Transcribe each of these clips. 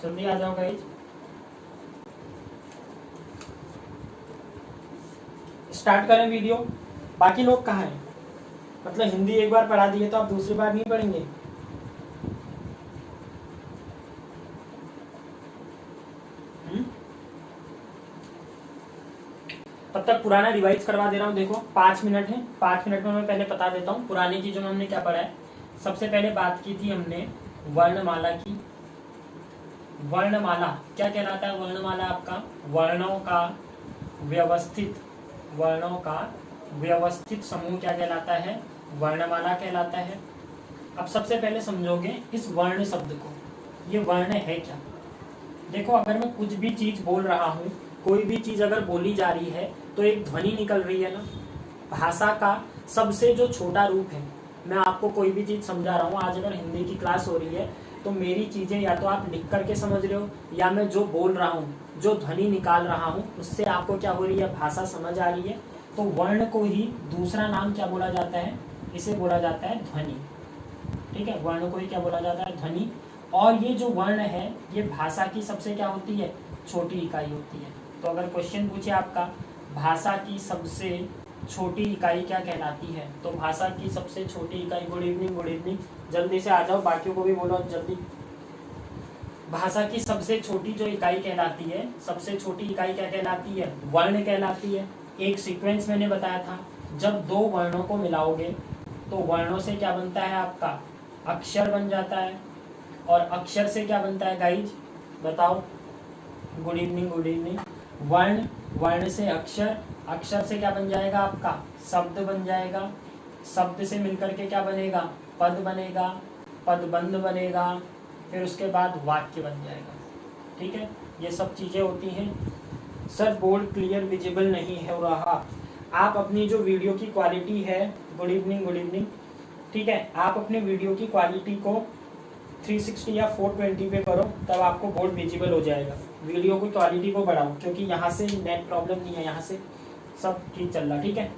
जल्दी आ जाओ guys. Start करें वीडियो। बाकी लोग कहाँ हैं? मतलब हिंदी एक बार पढ़ा दिए तो आप दूसरी बार नहीं पढ़ेंगे? तब तक पुराना रिवाइज करवा दे रहा हूँ। देखो 5 मिनट है, 5 मिनट में मैं पहले बता देता हूँ पुरानी चीजों में हमने क्या पढ़ा है। सबसे पहले बात की थी हमने वर्णमाला की। वर्णमाला क्या कहलाता है? वर्णमाला आपका वर्णों का व्यवस्थित समूह क्या कहलाता है? वर्णमाला कहलाता है। अब सबसे पहले समझोगे इस वर्ण शब्द को, ये वर्ण है क्या। देखो अगर मैं कुछ भी चीज बोल रहा हूँ, कोई भी चीज अगर बोली जा रही है तो एक ध्वनि निकल रही है ना। भाषा का सबसे जो छोटा रूप है, मैं आपको कोई भी चीज समझा रहा हूँ, आज अगर हिंदी की क्लास हो रही है तो मेरी चीजें या तो आप लिख करके समझ रहे हो, या मैं जो बोल रहा हूँ, जो ध्वनि निकाल रहा हूँ, उससे आपको क्या हो रही है, भाषा समझ आ रही है। तो वर्ण को ही दूसरा नाम क्या बोला जाता है? इसे बोला जाता है ध्वनि। ठीक है, वर्ण को ही क्या बोला जाता है? ध्वनि। और ये जो वर्ण है ये भाषा की सबसे क्या होती है? छोटी इकाई होती है। तो अगर क्वेश्चन पूछे आपका भाषा की सबसे छोटी इकाई क्या कहलाती है, तो भाषा की सबसे छोटी इकाई, गुड इवनिंग, जल्दी से आ जाओ, बाकियों को भी बोलो जल्दी। भाषा की सबसे छोटी जो इकाई कहलाती है, सबसे छोटी इकाई क्या कहलाती है? वर्ण कहलाती है। एक सीक्वेंस मैंने बताया था, जब दो वर्णों को मिलाओगे तो वर्णों से क्या बनता है आपका? अक्षर बन जाता है। और अक्षर से क्या बनता है गाइज, बताओ? Good evening. वर्ण से अक्षर, अक्षर से क्या बन जाएगा आपका? शब्द बन जाएगा। शब्द से मिलकर के क्या बनेगा? पद बनेगा, पदबंध बनेगा, फिर उसके बाद वाक्य बन जाएगा। ठीक है, ये सब चीजें होती हैं। सर बोर्ड क्लियर विजिबल नहीं है रहा। आप अपनी जो वीडियो की क्वालिटी है, गुड इवनिंग, ठीक है, आप अपने वीडियो की क्वालिटी को 360 या 420 पे करो, तब आपको बोर्ड विजिबल हो जाएगा। वीडियो की क्वालिटी को बढ़ाओ, क्योंकि यहाँ से नेट प्रॉब्लम नहीं है, यहाँ से सब ठीक चल रहा। ठीक है,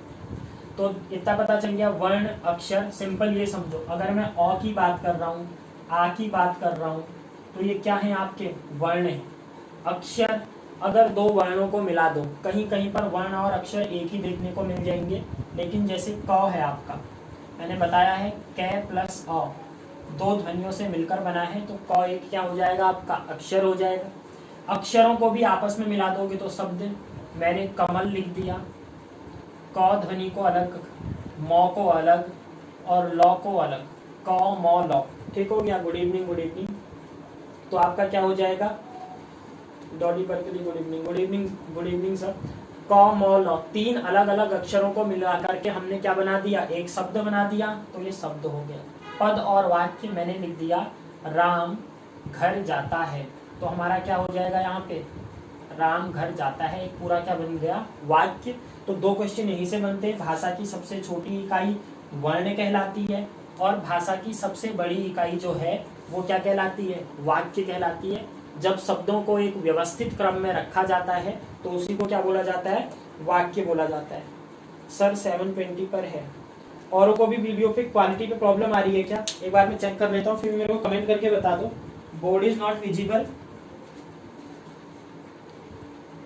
तो इतना पता चल गया। वर्ण, अक्षर, सिंपल ये समझो, अगर मैं अ की बात कर रहा हूँ, आ की बात कर रहा हूँ, तो ये क्या है आपके? वर्ण है। अक्षर, अगर दो वर्णों को मिला दो, कहीं कहीं पर वर्ण और अक्षर एक ही देखने को मिल जाएंगे, लेकिन जैसे क है आपका, मैंने बताया है क प्लस अ दो ध्वनियों से मिलकर बना है, तो क एक क्या हो जाएगा आपका? अक्षर हो जाएगा। अक्षरों को भी आपस में मिला दोगे तो शब्द, मैंने कमल लिख दिया, क ध्वनि को अलग, मौ को अलग और लौ को अलग, क मौ लौ। ठीक हो गया? Good evening. तो आपका क्या हो जाएगा? Dolly Berkeley good evening sir. क मौ लौ, तीन अलग अलग अक्षरों को मिला करके हमने क्या बना दिया? एक शब्द बना दिया, तो ये शब्द हो गया। पद और वाक्य मैंने लिख दिया, राम घर जाता है, तो हमारा क्या हो जाएगा यहाँ पे? राम घर जाता है, एक पूरा क्या बन गया? वाक्य। तो दो क्वेश्चन यहीं से बनते हैं। भाषा की सबसे छोटी इकाई वर्ण कहलाती है, और भाषा की सबसे बड़ी इकाई जो है वो क्या कहलाती है? वाक्य कहलाती है। जब शब्दों को एक व्यवस्थित क्रम में रखा जाता है तो उसी को क्या बोला जाता है? वाक्य बोला जाता है। सर 720 पर है। औरों को भी वीडियो पे क्वालिटी पे प्रॉब्लम आ रही है क्या? एक बार मैं चेक कर लेता हूँ, फिर मेरे को कमेंट करके बता दो। बोर्ड इज नॉट विजिबल,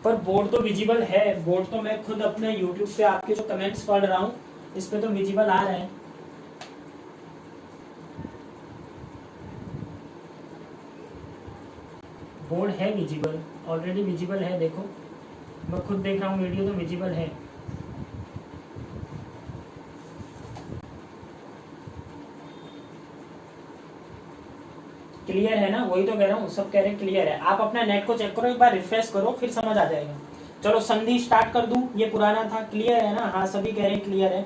पर बोर्ड तो विजिबल है। बोर्ड तो मैं खुद अपने यूट्यूब पे आपके जो कमेंट्स पढ़ रहा हूँ इस पे तो विजिबल आ रहे हैं। बोर्ड है विजिबल, ऑलरेडी विजिबल है। देखो मैं खुद देख रहा हूँ वीडियो, तो विजिबल है। क्लियर है ना? वही तो कह रहा हूँ, सब कह रहे हैं क्लियर है। आप अपना नेट को चेक करो, एक बार रिफ्रेश करो, फिर समझ आ जाएगा। चलो संधि स्टार्ट कर दूं, ये पुराना था। क्लियर है ना? हाँ सभी कह रहे हैं क्लियर है।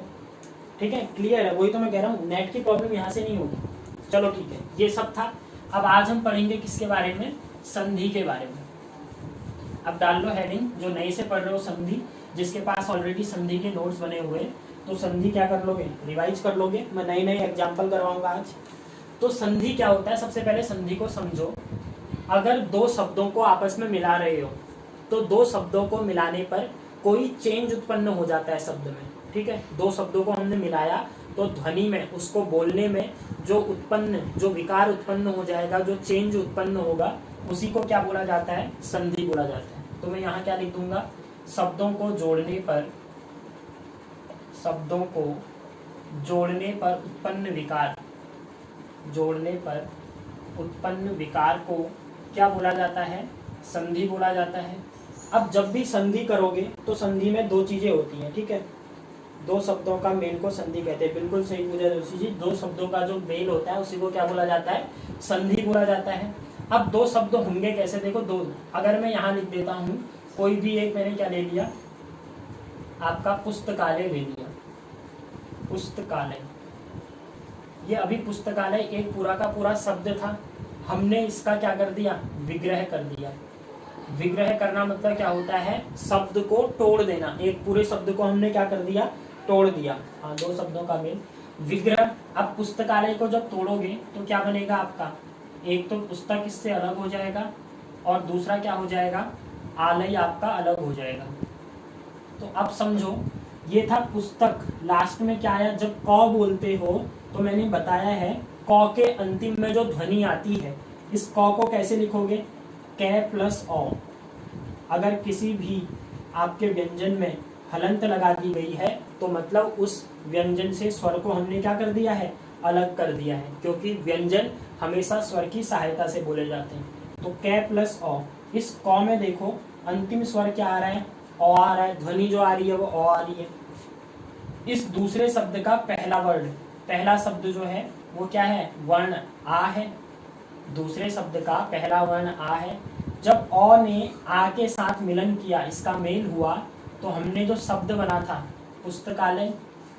ठीक है, क्लियर है, वही तो मैं कह रहा हूँ, नेट की प्रॉब्लम यहाँ से नहीं होगी। चलो ठीक है, ये सब था। अब आज हम पढ़ेंगे किसके बारे में? संधि के बारे में। अब डाल लो हेडिंग, जो नए से पढ़ रहे हो संधि, जिसके पास ऑलरेडी संधि के नोट्स बने हुए, तो संधि क्या कर लोगे? रिवाइज कर लोगे। मैं नई नई एग्जाम्पल करवाऊंगा आज। तो संधि क्या होता है? सबसे पहले संधि को समझो। अगर दो शब्दों को आपस में मिला रहे हो तो दो शब्दों को मिलाने पर कोई चेंज उत्पन्न हो जाता है शब्द में। ठीक है, दो शब्दों को हमने मिलाया तो ध्वनि में, उसको बोलने में जो विकार उत्पन्न हो जाएगा, जो चेंज उत्पन्न होगा, उसी को क्या बोला जाता है, संधि बोला जाता है। तो मैं यहाँ क्या लिख दूंगा, शब्दों को जोड़ने पर उत्पन्न विकार, जोड़ने पर उत्पन्न विकार को क्या बोला जाता है, संधि बोला जाता है। अब जब भी संधि करोगे तो संधि में दो चीजें होती हैं, ठीक है, दो शब्दों का मेल को संधि कहते हैं। बिल्कुल सही पूछा जोशी जी, दो शब्दों का जो मेल होता है उसी को क्या बोला जाता है, संधि बोला जाता है। अब दो शब्द होंगे कैसे, देखो दो, अगर मैं यहाँ लिख देता हूँ कोई भी एक, मैंने क्या ले लिया, आपका पुस्तकालय ले लिया, पुस्तकालय, ये अभी पुस्तकालय एक पूरा का पूरा शब्द था, हमने इसका क्या कर दिया, विग्रह कर दिया। विग्रह करना मतलब क्या होता है, शब्द को तोड़ देना, एक पूरे शब्द को हमने क्या कर दिया, तोड़ दिया। हाँ, दो शब्दों का मेल, विग्रह। अब पुस्तकालय को जब तोड़ोगे तो क्या बनेगा आपका, एक तो पुस्तक इससे अलग हो जाएगा और दूसरा क्या हो जाएगा, आलय आपका अलग हो जाएगा। तो अब समझो, ये था पुस्तक, लास्ट में क्या आया, जब क बोलते हो तो मैंने बताया है क के अंतिम में जो ध्वनि आती है, इस क को कैसे लिखोगे, कै प्लस औ। अगर किसी भी आपके व्यंजन में हलंत लगा दी गई है तो मतलब उस व्यंजन से स्वर को हमने क्या कर दिया है, अलग कर दिया है, क्योंकि व्यंजन हमेशा स्वर की सहायता से बोले जाते हैं। तो कै प्लस औ, इस क में देखो अंतिम स्वर क्या आ रहा है, औ आ रहा है, ध्वनि जो आ रही है वो औ आ रही है। इस दूसरे शब्द का पहला वर्ड, पहला शब्द जो है वो क्या है, वर्ण आ है, दूसरे शब्द का पहला वर्ण आ है। जब अ ने आ के साथ मिलन किया, इसका मेल हुआ, तो हमने जो शब्द बना था पुस्तकालय,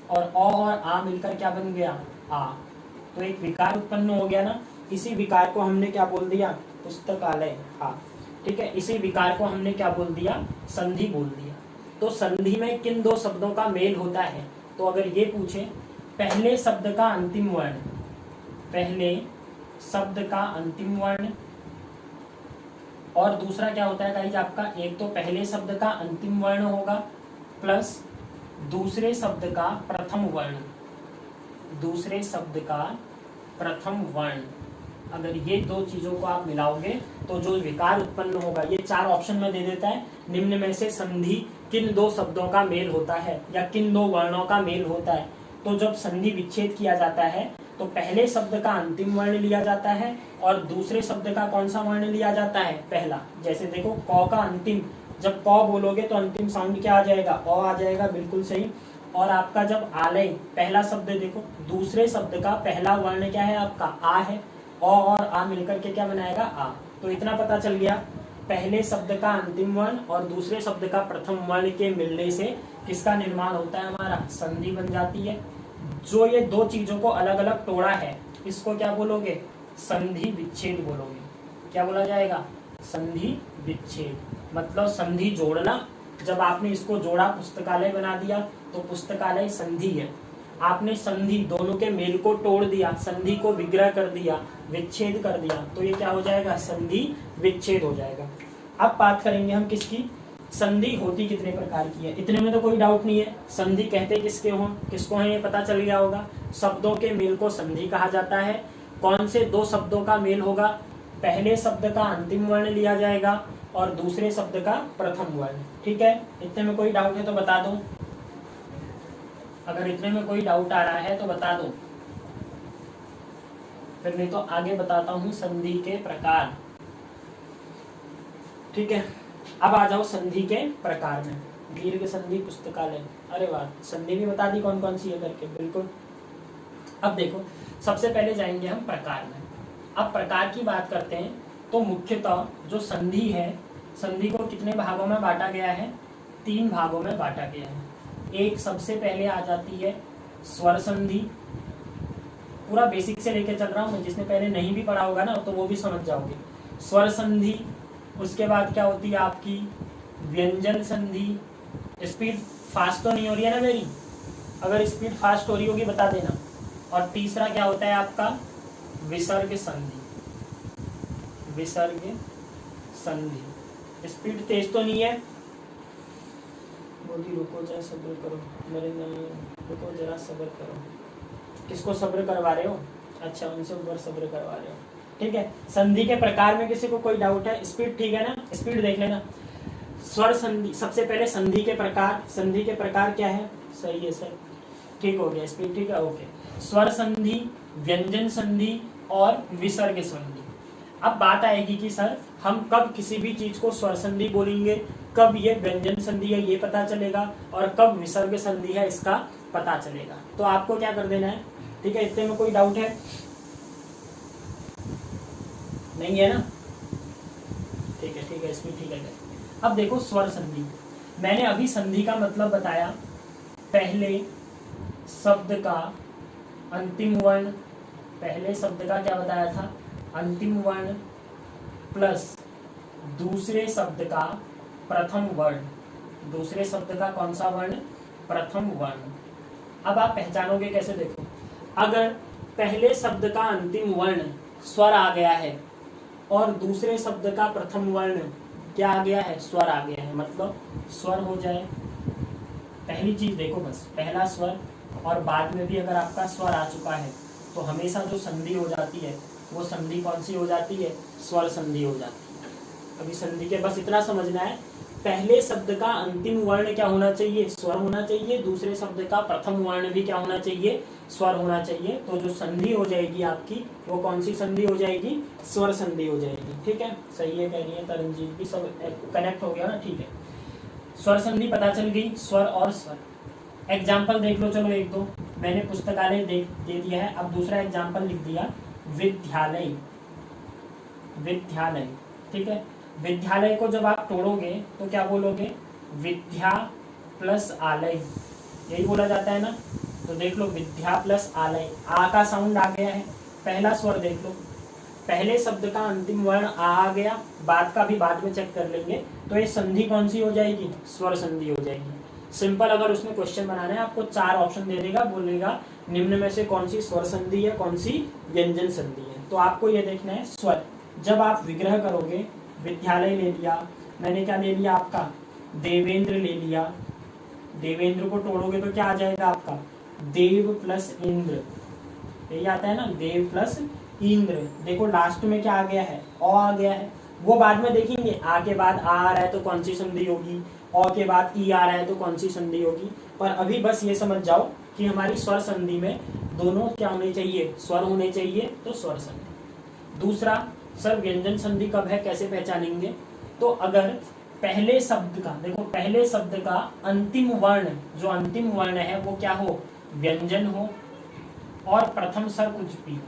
और अ और आ मिलकर क्या बन गया, आ, तो एक विकार उत्पन्न हो गया ना। इसी विकार को हमने क्या बोल दिया, पुस्तकालय, हाँ ठीक है, इसी विकार को हमने क्या बोल दिया, संधि बोल दिया। तो संधि में किन दो शब्दों का मेल होता है, तो अगर ये पूछे पहले शब्द का अंतिम वर्ण, पहले शब्द का अंतिम वर्ण, और दूसरा क्या होता है गाइस आपका, एक तो पहले शब्द का अंतिम वर्ण होगा प्लस दूसरे शब्द का प्रथम वर्ण, दूसरे शब्द का प्रथम वर्ण। अगर ये दो चीजों को आप मिलाओगे तो जो विकार उत्पन्न होगा, ये चार ऑप्शन में दे देता है, निम्न में से संधि किन दो शब्दों का मेल होता है या किन दो वर्णों का मेल होता है। तो जब संधि विच्छेद किया जाता है तो पहले शब्द का अंतिम वर्ण लिया जाता है और दूसरे शब्द का कौन सा वर्ण लिया जाता है, पहला। जैसे देखो क का अंतिम, जब क बोलोगे तो अंतिम साउंड क्या आ जाएगा, अ आ जाएगा, बिल्कुल सही। और आपका जब आलय, पहला शब्द देखो, दूसरे शब्द का पहला वर्ण क्या है आपका, आ है, अ और आ मिलकर के क्या बनाएगा, आ। तो इतना पता चल गया, पहले शब्द का अंतिम वर्ण और दूसरे शब्द का प्रथम वर्ण के मिलने से किसका निर्माण होता है, हमारा संधि बन जाती है। जो ये दो चीजों को अलग अलग तोड़ा है, इसको क्या बोलोगे, संधि विच्छेद बोलोगे। क्या बोला जाएगा, संधि विच्छेद, मतलब संधि जोड़ना। जब आपने इसको जोड़ा, पुस्तकालय बना दिया, तो पुस्तकालय संधि है। आपने संधि, दोनों के मेल को तोड़ दिया, संधि को विग्रह कर दिया, विच्छेद कर दिया, तो ये क्या हो जाएगा, संधि विच्छेद हो जाएगा। अब बात करेंगे हम किसकी, संधि होती कितने प्रकार की है। इतने में तो कोई डाउट नहीं है, संधि कहते किसको है ये पता चल गया होगा। शब्दों के मेल को संधि कहा जाता है। कौन से दो शब्दों का मेल होगा, पहले शब्द का अंतिम वर्ण लिया जाएगा और दूसरे शब्द का प्रथम वर्ण, ठीक है। इतने में कोई डाउट है तो बता दो, अगर इतने में कोई डाउट आ रहा है तो बता दो, फिर नहीं तो आगे बताता हूँ संधि के प्रकार, ठीक है। अब आ जाओ संधि के प्रकार में, दीर्घ संधि, पुस्तकालय, अरे वाह, संधि भी बता दी कौन कौन सी है करके, बिल्कुल। अब देखो, सबसे पहले जाएंगे हम प्रकार में। अब प्रकार की बात करते हैं तो मुख्यतः जो संधि है, संधि को कितने भागों में बांटा गया है, 3 भागों में बांटा गया है। एक सबसे पहले आ जाती है स्वर संधि, पूरा बेसिक से लेके चल रहा हूँ मैं, जिसने पहले नहीं भी पढ़ा होगा ना तो वो भी समझ जाओगे। स्वर संधि, उसके बाद क्या होती है आपकी व्यंजन संधि। स्पीड फास्ट तो नहीं हो रही है ना मेरी, अगर स्पीड फास्ट हो रही होगी बता देना। और तीसरा क्या होता है आपका विसर्ग संधि, विसर्ग संधि। स्पीड तेज तो नहीं है, बोली रुको जरा सब्र करो, मेरे रुको जरा सब्र करो। किसको सब्र करवा रहे हो, अच्छा उनसे ऊपर सब्र करवा रहे हो, ठीक है। संधि के प्रकार में किसी को कोई डाउट है? स्पीड ठीक है ना, स्पीड देख लेना। स्वर संधि, सबसे पहले संधि के प्रकार, संधि के प्रकार क्या है? सही है सर, ठीक हो गया, स्पीड ठीक है, ओके। स्वर संधि, व्यंजन संधि और विसर्ग संधि। अब बात आएगी कि सर हम कब किसी भी चीज को स्वर संधि बोलेंगे, कब ये व्यंजन संधि है ये पता चलेगा, और कब विसर्ग संधि है इसका पता चलेगा। तो आपको क्या कर देना है, ठीक है, इतने में कोई डाउट है? नहीं है ना, ठीक है, इसमें ठीक है। अब देखो स्वर संधि, मैंने अभी संधि का मतलब बताया, पहले शब्द का अंतिम वर्ण, पहले शब्द का क्या बताया था? अंतिम वर्ण प्लस दूसरे शब्द का प्रथम वर्ण, दूसरे शब्द का कौन सा वर्ण? प्रथम वर्ण। अब आप पहचानोगे कैसे? देखो, अगर पहले शब्द का अंतिम वर्ण स्वर आ गया है और दूसरे शब्द का प्रथम वर्ण क्या आ गया है? स्वर आ गया है, मतलब स्वर हो जाए। पहली चीज देखो बस, पहला स्वर और बाद में भी अगर आपका स्वर आ चुका है तो हमेशा जो संधि हो जाती है वो संधि कौन सी हो जाती है? स्वर संधि हो जाती है। अभी संधि के बस इतना समझना है, पहले शब्द का अंतिम वर्ण क्या होना चाहिए? स्वर होना चाहिए। दूसरे शब्द का प्रथम वर्ण भी क्या होना चाहिए? स्वर होना चाहिए। तो जो संधि हो जाएगी आपकी वो कौन सी संधि हो जाएगी? स्वर संधि हो जाएगी। ठीक है, सही है, कह रही है तरनजीत भी, सब कनेक्ट हो गया ना, ठीक है। स्वर संधि पता चल गई, स्वर और स्वर। एग्जाम्पल देख लो, चलो एक दो, मैंने पुस्तकालय दे दिया है, अब दूसरा एग्जाम्पल लिख दिया, विद्यालय, विद्यालय, ठीक है। विद्यालय को जब आप तोड़ोगे तो क्या बोलोगे? विद्या प्लस आलय, यही बोला जाता है ना। तो देख लो, विद्या प्लस आलय, आ का साउंड आ गया है। पहला स्वर देख लो, पहले शब्द का अंतिम वर्ण आ गया, बाद का भी बाद में चेक कर लेंगे। तो ये संधि कौन सी हो जाएगी? स्वर संधि हो जाएगी। सिंपल, अगर उसमें क्वेश्चन बनाना है आपको 4 ऑप्शन दे देगा, बोलेगा निम्न में से कौन सी स्वर संधि है, कौन सी व्यंजन संधि है। तो आपको ये देखना है स्वर। जब आप विग्रह करोगे, विद्यालय ले लिया, मैंने क्या ले लिया आपका? देवेंद्र ले लिया। देवेंद्र को तोड़ोगे तो क्या आ जाएगा आपका? देव प्लस इंद्र, यही आता है ना, देव प्लस इंद्र। देखो लास्ट में क्या आ गया है? अ आ गया है। वो बाद में देखेंगे, आ के बाद आ रहा है तो कौन सी संधि होगी, अ के बाद ई आ रहा है तो कौन सी संधि होगी। पर अभी बस ये समझ जाओ कि हमारी स्वर संधि में दोनों क्या होने चाहिए? स्वर होने चाहिए, तो स्वर संधि। दूसरा, सर व्यंजन संधि कब है, कैसे पहचानेंगे? तो अगर पहले शब्द का, देखो पहले शब्द का अंतिम वर्ण, जो अंतिम वर्ण है वो क्या हो? व्यंजन हो, और प्रथम स्वर कुछ भी हो।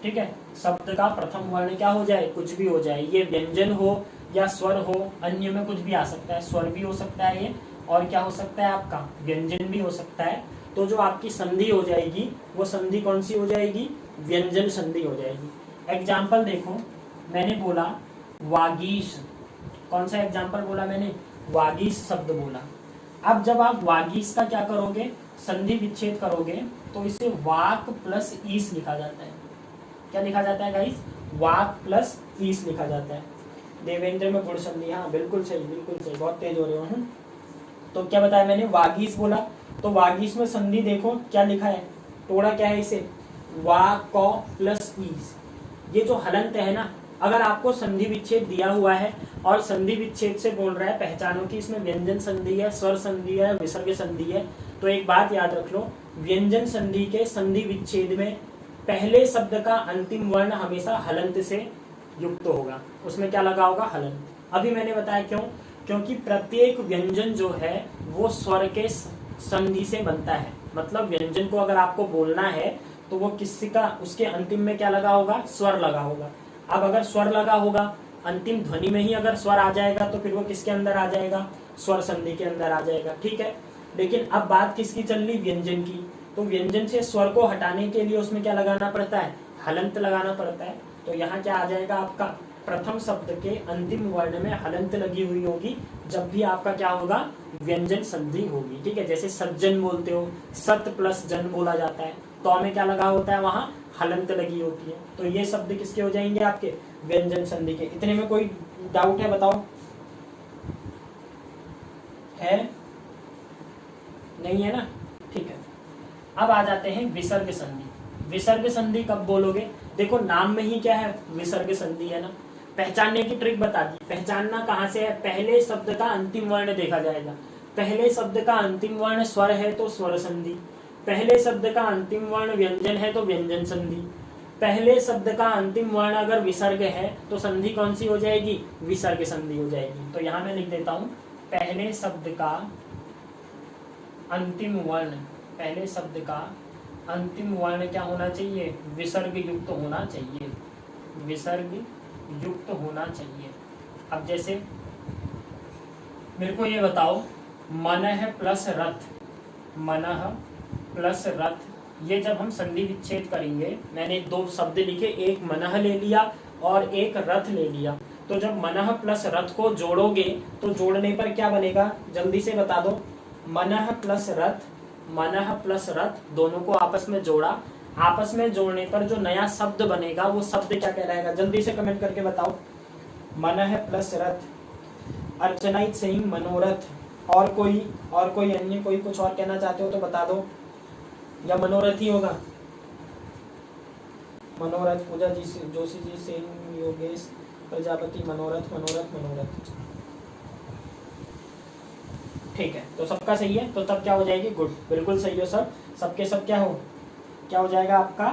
ठीक है, शब्द का प्रथम वर्ण क्या हो जाए? कुछ भी हो जाए, ये व्यंजन हो या स्वर हो, अन्य में कुछ भी आ सकता है, स्वर भी हो सकता है ये, और क्या हो सकता है आपका? व्यंजन भी हो सकता है। तो जो आपकी संधि हो जाएगी वो संधि कौन सी हो जाएगी? व्यंजन संधि हो जाएगी। एग्जाम्पल देखो, मैंने बोला वागीश, कौन सा एग्जाम्पल बोला मैंने? वागीश शब्द बोला। अब जब आप वागीश का क्या करोगे? संधि विच्छेद करोगे तो इसे वाक प्लस ईस लिखा जाता है। क्या लिखा जाता है गाइस? वाक प्लस ईस लिखा जाता है। देवेंद्र में गुण संधि, हाँ बिल्कुल सही, बिल्कुल सही, बहुत तेज हो रहे हो। तो क्या बताया मैंने? वागीश बोला, तो वागीश में संधि देखो क्या लिखा है, तोड़ा क्या है इसे? वाक प्लस ईस। ये जो हलंत है ना, अगर आपको संधि विच्छेद दिया हुआ है और संधि विच्छेद से बोल रहा है पहचानो कि इसमें व्यंजन संधि है, स्वर संधि है, विसर्ग संधि है, तो एक बात याद रख लो, व्यंजन संधि के संधि विच्छेद में पहले शब्द का अंतिम वर्ण हमेशा हलंत से युक्त होगा। उसमें क्या लगा होगा? हलंत। अभी मैंने बताया क्यों? क्योंकि प्रत्येक व्यंजन जो है वो स्वर के संधि से बनता है। मतलब व्यंजन को अगर आपको बोलना है तो वो किसी का, उसके अंतिम में क्या लगा होगा? स्वर लगा होगा। अब अगर स्वर लगा होगा, अंतिम ध्वनि में ही अगर स्वर आ जाएगा तो फिर वो किसके अंदर आ जाएगा? स्वर संधि के अंदर आ जाएगा। ठीक है, लेकिन अब बात किसकी चल रही? व्यंजन की। तो व्यंजन से स्वर को हटाने के लिए उसमें क्या लगाना पड़ता है? हलंत लगाना पड़ता है। तो यहाँ क्या आ जाएगा आपका? प्रथम शब्द के अंतिम वर्ण में हलंत लगी हुई होगी जब भी आपका क्या होगा? व्यंजन संधि होगी। ठीक है, जैसे सज्जन बोलते हो, सत प्लस जन बोला जाता है, तो में क्या लगा होता है? वहां हलंत लगी होती है। तो ये शब्द किसके हो जाएंगे? आपके व्यंजन संधि के। इतने में कोई डाउट है? बताओ, है? नहीं है ना? ठीक है, अब आ जाते हैं विसर्ग संधि। विसर्ग संधि कब बोलोगे? देखो नाम में ही क्या है, विसर्ग संधि है ना। पहचानने की ट्रिक बता दी। पहचानना कहाँ से है, पहले शब्द का अंतिम वर्ण देखा जाएगा। पहले शब्द का अंतिम वर्ण स्वर है तो स्वर संधि, पहले शब्द का अंतिम वर्ण व्यंजन है तो व्यंजन संधि, पहले शब्द का अंतिम वर्ण अगर विसर्ग है तो संधि कौन सी हो जाएगी, विसर्ग संधि हो जाएगी। तो यहां मैं लिख देता हूं, पहले शब्द का अंतिम वर्ण, पहले शब्द का अंतिम वर्ण क्या होना चाहिए, विसर्ग युक्त होना चाहिए, विसर्ग युक्त होना चाहिए। अब जैसे मेरे को ये बताओ, मनः प्लस रथ, मनः प्लस रथ, ये जब हम संधि विच्छेद करेंगे, मैंने दो शब्द लिखे, एक मनः ले लिया और एक रथ ले लिया, तो जब मनः प्लस रथ को जोड़ोगे तो जोड़ने पर क्या बनेगा, जल्दी से बता दो। मनः प्लस रथ, मनः प्लस रथ दोनों को आपस में जोड़ा, आपस में जोड़ने पर जो नया शब्द बनेगा वो शब्द क्या कहलाएगा, जल्दी से कमेंट करके बताओ। मनः plus Rath, Archana is saying मनोरथ। और कोई अन्य कोई कुछ और कहना चाहते हो तो बता दो, या मनोरथ ही होगा। मनोरथ, पूजा जी, जोशी जी, सेन, योगेश प्रजापति, मनोरथ मनोरथ मनोरथ। ठीक है, तो सबका सही है, तो तब क्या हो जाएगी, गुड, बिल्कुल सही हो सब, सबके सब क्या हो जाएगा आपका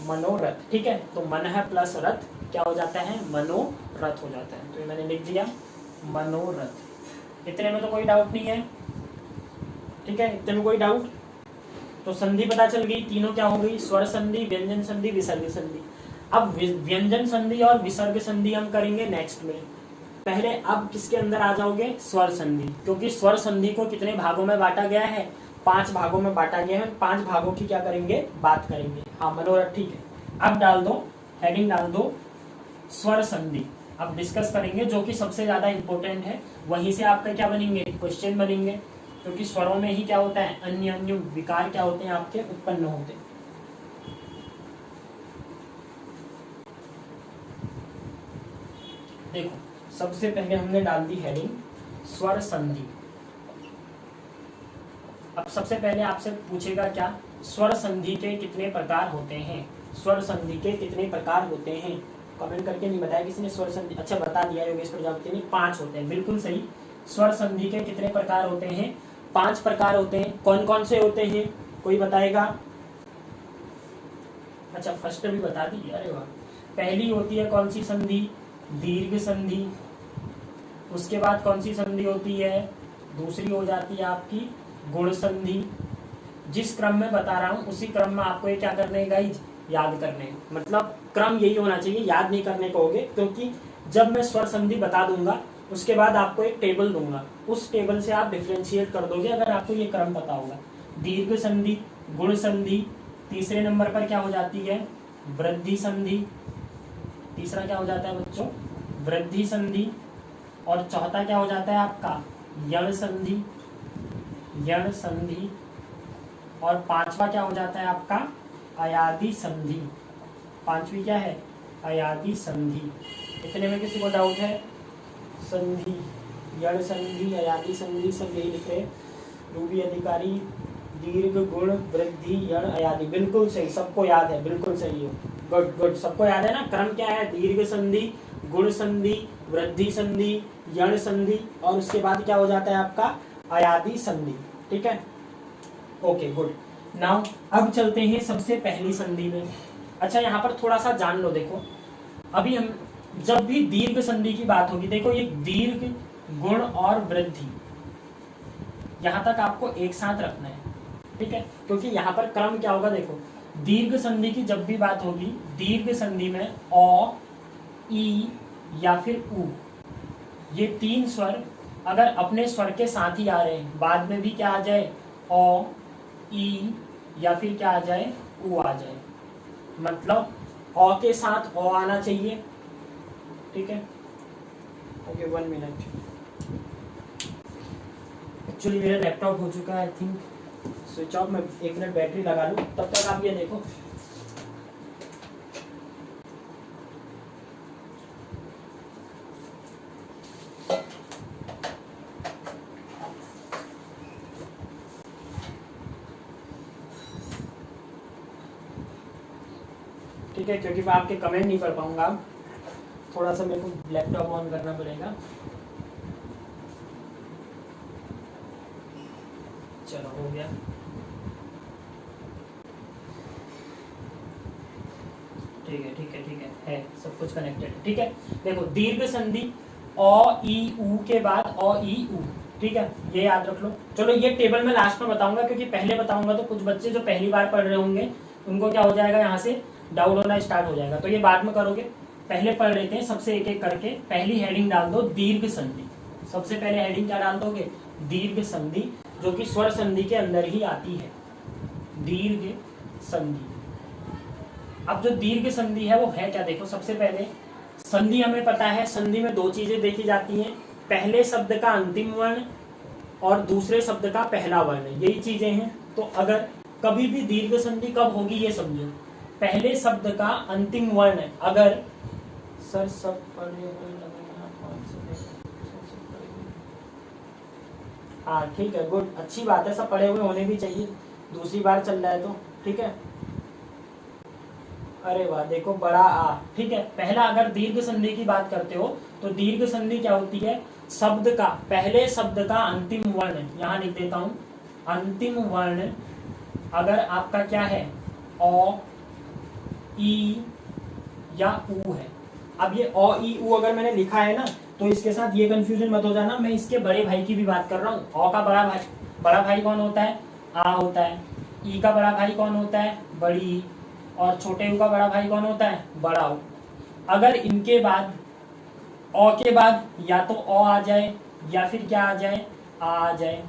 मनोरथ। ठीक है, तो मनः प्लस रथ क्या हो जाता है, मनोरथ हो जाता है। तो ये मैंने लिख दिया मनोरथ। इतने में तो कोई डाउट नहीं है, ठीक है, इतने में कोई डाउट। तो संधि पता चल गई, तीनों क्या हो गई, स्वर संधि, व्यंजन संधि, विसर्ग संधि। अब व्यंजन संधि और विसर्ग संधि हम करेंगे नेक्स्ट में। पहले अब किसके अंदर आ जाओगे, स्वर संधि, क्योंकि स्वर संधि को कितने भागों में बांटा गया है, 5 भागों में बांटा गया है। 5 भागों की क्या करेंगे, बात करेंगे। हाँ मनोरथ, ठीक है। अब डाल दो, हेडिंग डाल दो स्वर संधि। अब डिस्कस करेंगे जो कि सबसे ज्यादा इंपॉर्टेंट है, वहीं से आपका क्या बनेंगे, क्वेश्चन बनेंगे, क्योंकि स्वरों में ही क्या होता है, अन्य अन्य विकार क्या होते हैं आपके उत्पन्न होते हैं। देखो सबसे पहले हमने डाल दी हेडिंग स्वर संधि। अब सबसे पहले आपसे पूछेगा क्या, स्वर संधि के कितने प्रकार होते हैं, स्वर संधि के कितने प्रकार होते हैं। कमेंट करके नहीं बताया किसी ने स्वर संधि, अच्छा बता दिया योगेश प्रजापति ने, 5 होते हैं, बिल्कुल सही। स्वर संधि के कितने प्रकार होते हैं, 5 प्रकार होते हैं। कौन कौन से होते हैं, कोई बताएगा। अच्छा फर्स्ट भी बता दी, अरे वाह। पहली होती है कौन सी संधि, दीर्घ संधि। उसके बाद कौन सी संधि होती है, दूसरी हो जाती है आपकी गुण संधि। जिस क्रम में बता रहा हूं उसी क्रम में आपको ये क्या करने है गाइज, याद करने, मतलब क्रम यही होना चाहिए, याद नहीं करने को होगे, क्योंकि जब मैं स्वर संधि बता दूंगा उसके बाद आपको एक टेबल दूंगा, उस टेबल से आप डिफरेंशिएट कर दोगे अगर आपको ये क्रम पता होगा। दीर्घ संधि, गुण संधि, तीसरे नंबर पर क्या हो जाती है, वृद्धि संधि। तीसरा क्या हो जाता है बच्चों, वृद्धि संधि। और चौथा क्या हो जाता है आपका, यण संधि, यण संधि। और पांचवा क्या हो जाता है आपका, अयादि संधि। पांचवी क्या है, अयादि संधि। इतने में किसी को डाउट है, संधि, यण संधि, अयादि संधि सब यही लिख रहे, रूबी अधिकारी, दीर्घ, गुण, वृद्धि, यण, अयादि, बिल्कुल सही, सबको याद है, बिल्कुल सही है, गुड गुड, सबको याद है ना। क्रम क्या है, दीर्घ संधि, गुण संधि, वृद्धि संधि, यण संधि, और उसके बाद क्या हो जाता है आपका, अयादि संधि। ठीक है, ओके गुड। नाउ अब चलते हैं सबसे पहली संधि में। अच्छा यहाँ पर थोड़ा सा जान लो, देखो अभी हम जब भी दीर्घ संधि की बात होगी, देखो ये दीर्घ, गुण और वृद्धि, यहां तक आपको एक साथ रखना है, ठीक है, क्योंकि यहाँ पर क्रम क्या होगा, देखो दीर्घ संधि की जब भी बात होगी, दीर्घ संधि में अ, ई या फिर उ, ये 3 स्वर अगर अपने स्वर के साथ ही आ रहे हैं, बाद में भी क्या आ जाए, अ, ई या फिर क्या आ जाए, उ आ जाए, मतलब अ के साथ अ आना चाहिए, ठीक है। ओके 1 मिनट, एक्चुअली मेरा लैपटॉप हो चुका है आई थिंक स्विच ऑफ, मैं 1 मिनट बैटरी लगा लूँ, तब तक आप ये देखो। ठीक है, क्योंकि मैं आपके कमेंट नहीं पढ़ पाऊंगा। थोड़ा सा मेरे को लैपटॉप ऑन करना पड़ेगा। चलो हो गया। ठीक है सब कुछ कनेक्टेड है। ठीक है, देखो दीर्घ संधि अ ई उ के बाद अ ई उ, ठीक है, ये याद रख लो। चलो ये टेबल में लास्ट में बताऊंगा, क्योंकि पहले बताऊंगा तो कुछ बच्चे जो पहली बार पढ़ रहे होंगे उनको क्या हो जाएगा, यहाँ से डाउन होना स्टार्ट हो जाएगा, तो ये बाद में करोगे। पहले पढ़ लेते हैं सबसे एक एक करके। पहली हेडिंग डाल दो दीर्घ संधि। सबसे पहले हेडिंग क्या डाल दोगे, दीर्घ संधि, जो कि स्वर संधि के अंदर ही आती है, दीर्घ संधि। अब जो दीर्घ संधि है वो है क्या, देखो सबसे पहले संधि हमें पता है, संधि में दो चीजें देखी जाती हैं, पहले शब्द का अंतिम वर्ण और दूसरे शब्द का पहला वर्ण, यही चीजें हैं। तो अगर कभी भी दीर्घ संधि कब होगी ये समझो, पहले शब्द का अंतिम वर्ण अगर, सर सब पढ़े हुए हाँ ठीक है, गुड, अच्छी बात है, सब पढ़े हुए होने भी चाहिए, दूसरी बार चल रहा है तो ठीक है। अरे वाह, देखो बड़ा आ, ठीक है। पहला अगर दीर्घ संधि की बात करते हो तो दीर्घ संधि क्या होती है, शब्द का, पहले शब्द का अंतिम वर्ण, यहाँ लिख देता हूं, अंतिम वर्ण अगर आपका क्या है, अ ई या उ है। अब ये अ ई उ अगर मैंने लिखा है ना, तो इसके साथ ये कंफ्यूजन मत हो जाना, मैं इसके बड़े भाई की भी बात कर रहा हूँ। अ का बड़ा भाई कौन होता है, आ होता है। ई का बड़ा भाई कौन होता है, बड़ी। और छोटे ऊ का बड़ा भाई कौन होता है, बड़ा ऊ। अगर इनके बाद अ के बाद या तो अ आ जाए या फिर क्या आ जाए, आ जाए,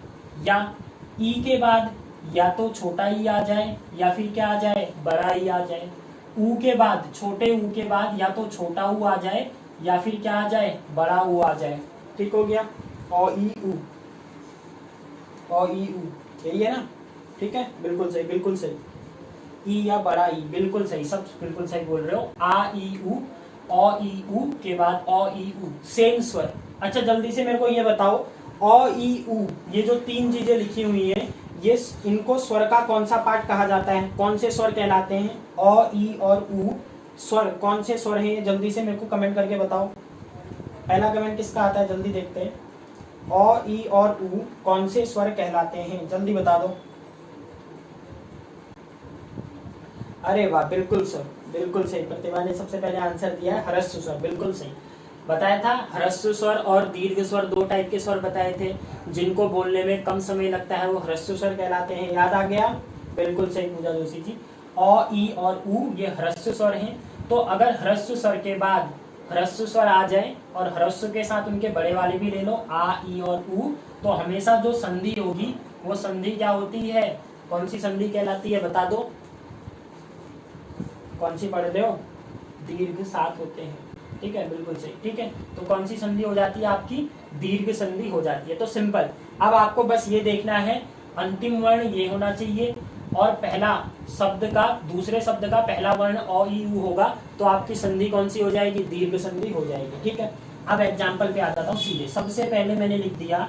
या ई के बाद या तो छोटा ई आ जाए या फिर क्या आ जाए, बड़ा ई आ जाए। ऊ के बाद, छोटे ऊ के बाद या तो छोटा ऊ आ जाए या फिर क्या आ जाए, बड़ा ऊ आ जाए। ठीक हो गया, अ ई उ, अ ई उ, यही है ना, ठीक है, बिल्कुल सही, बिल्कुल सही। ई या बड़ा ई, बिल्कुल सही, सब बिल्कुल सही बोल रहे हो। आ ई उ, अ ई उ के बाद अ ई उ, सेम स्वर। अच्छा जल्दी से मेरे को ये बताओ, अ ई उ, ये जो तीन चीजें लिखी हुई हैं, ये इनको स्वर का कौन सा पार्ट कहा जाता है, कौन से स्वर कहलाते हैं, अ ई और उ स्वर, कौन से स्वर हैं, जल्दी से मेरे को कमेंट करके बताओ। पहला कमेंट किसका आता है, जल्दी देखते हैं। अ ई और उ कौन से स्वर कहलाते हैं, जल्दी बता दो। अरे वाह, बिल्कुल सर, बिल्कुल सही, प्रतिभा ने सबसे पहले आंसर दिया है, ह्रस्व स्वर, बिल्कुल सही बताया था। ह्रस्व स्वर और दीर्घ स्वर, दो टाइप के स्वर बताए थे, जिनको बोलने में कम समय लगता है वो ह्रस्व स्वर कहलाते हैं, याद आ गया, बिल्कुल सही पूजा जोशी जी। अ ई और उ ये ह्रस्व स्वर हैं। तो अगर ह्रस्व स्वर के बाद ह्रस्व स्वर आ जाए और ह्रस्व के साथ उनके बड़े वाले भी ले लो, आ ई और उ, तो हमेशा जो संधि होगी वो संधि क्या होती है, कौन सी संधि कहलाती है, बता दो, कौन सी पढ़ रहे हो, दीर्घ साथ होते हैं, ठीक है, बिल्कुल सही, ठीक है। तो कौन सी संधि हो जाती है आपकी, दीर्घ संधि हो जाती है। तो सिंपल, अब आपको बस ये देखना है, अंतिम वर्ण ये होना चाहिए और पहला शब्द का, दूसरे शब्द का पहला वर्ण अ ई उ होगा, तो आपकी संधि कौन सी हो जाएगी, दीर्घ संधि हो जाएगी, ठीक है। अब एग्जाम्पल पे आता हूँ सीधे। सबसे पहले मैंने लिख दिया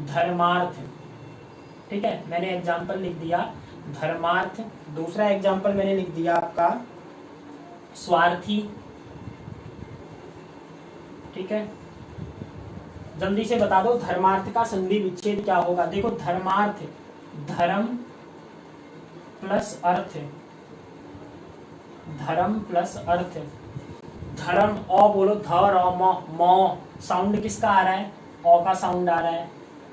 धर्मार्थ, ठीक है, मैंने एग्जाम्पल लिख दिया धर्मार्थ। दूसरा एग्जाम्पल मैंने लिख दिया आपका स्वार्थी, ठीक है। जल्दी से बता दो धर्मार्थ का संधि विच्छेद क्या होगा। देखो धर्मार्थ, धर्म प्लस अर्थ, धर्म प्लस अर्थ। धर्म, अ बोलो, ध र म, म साउंड किसका आ रहा है, अ का साउंड आ रहा है,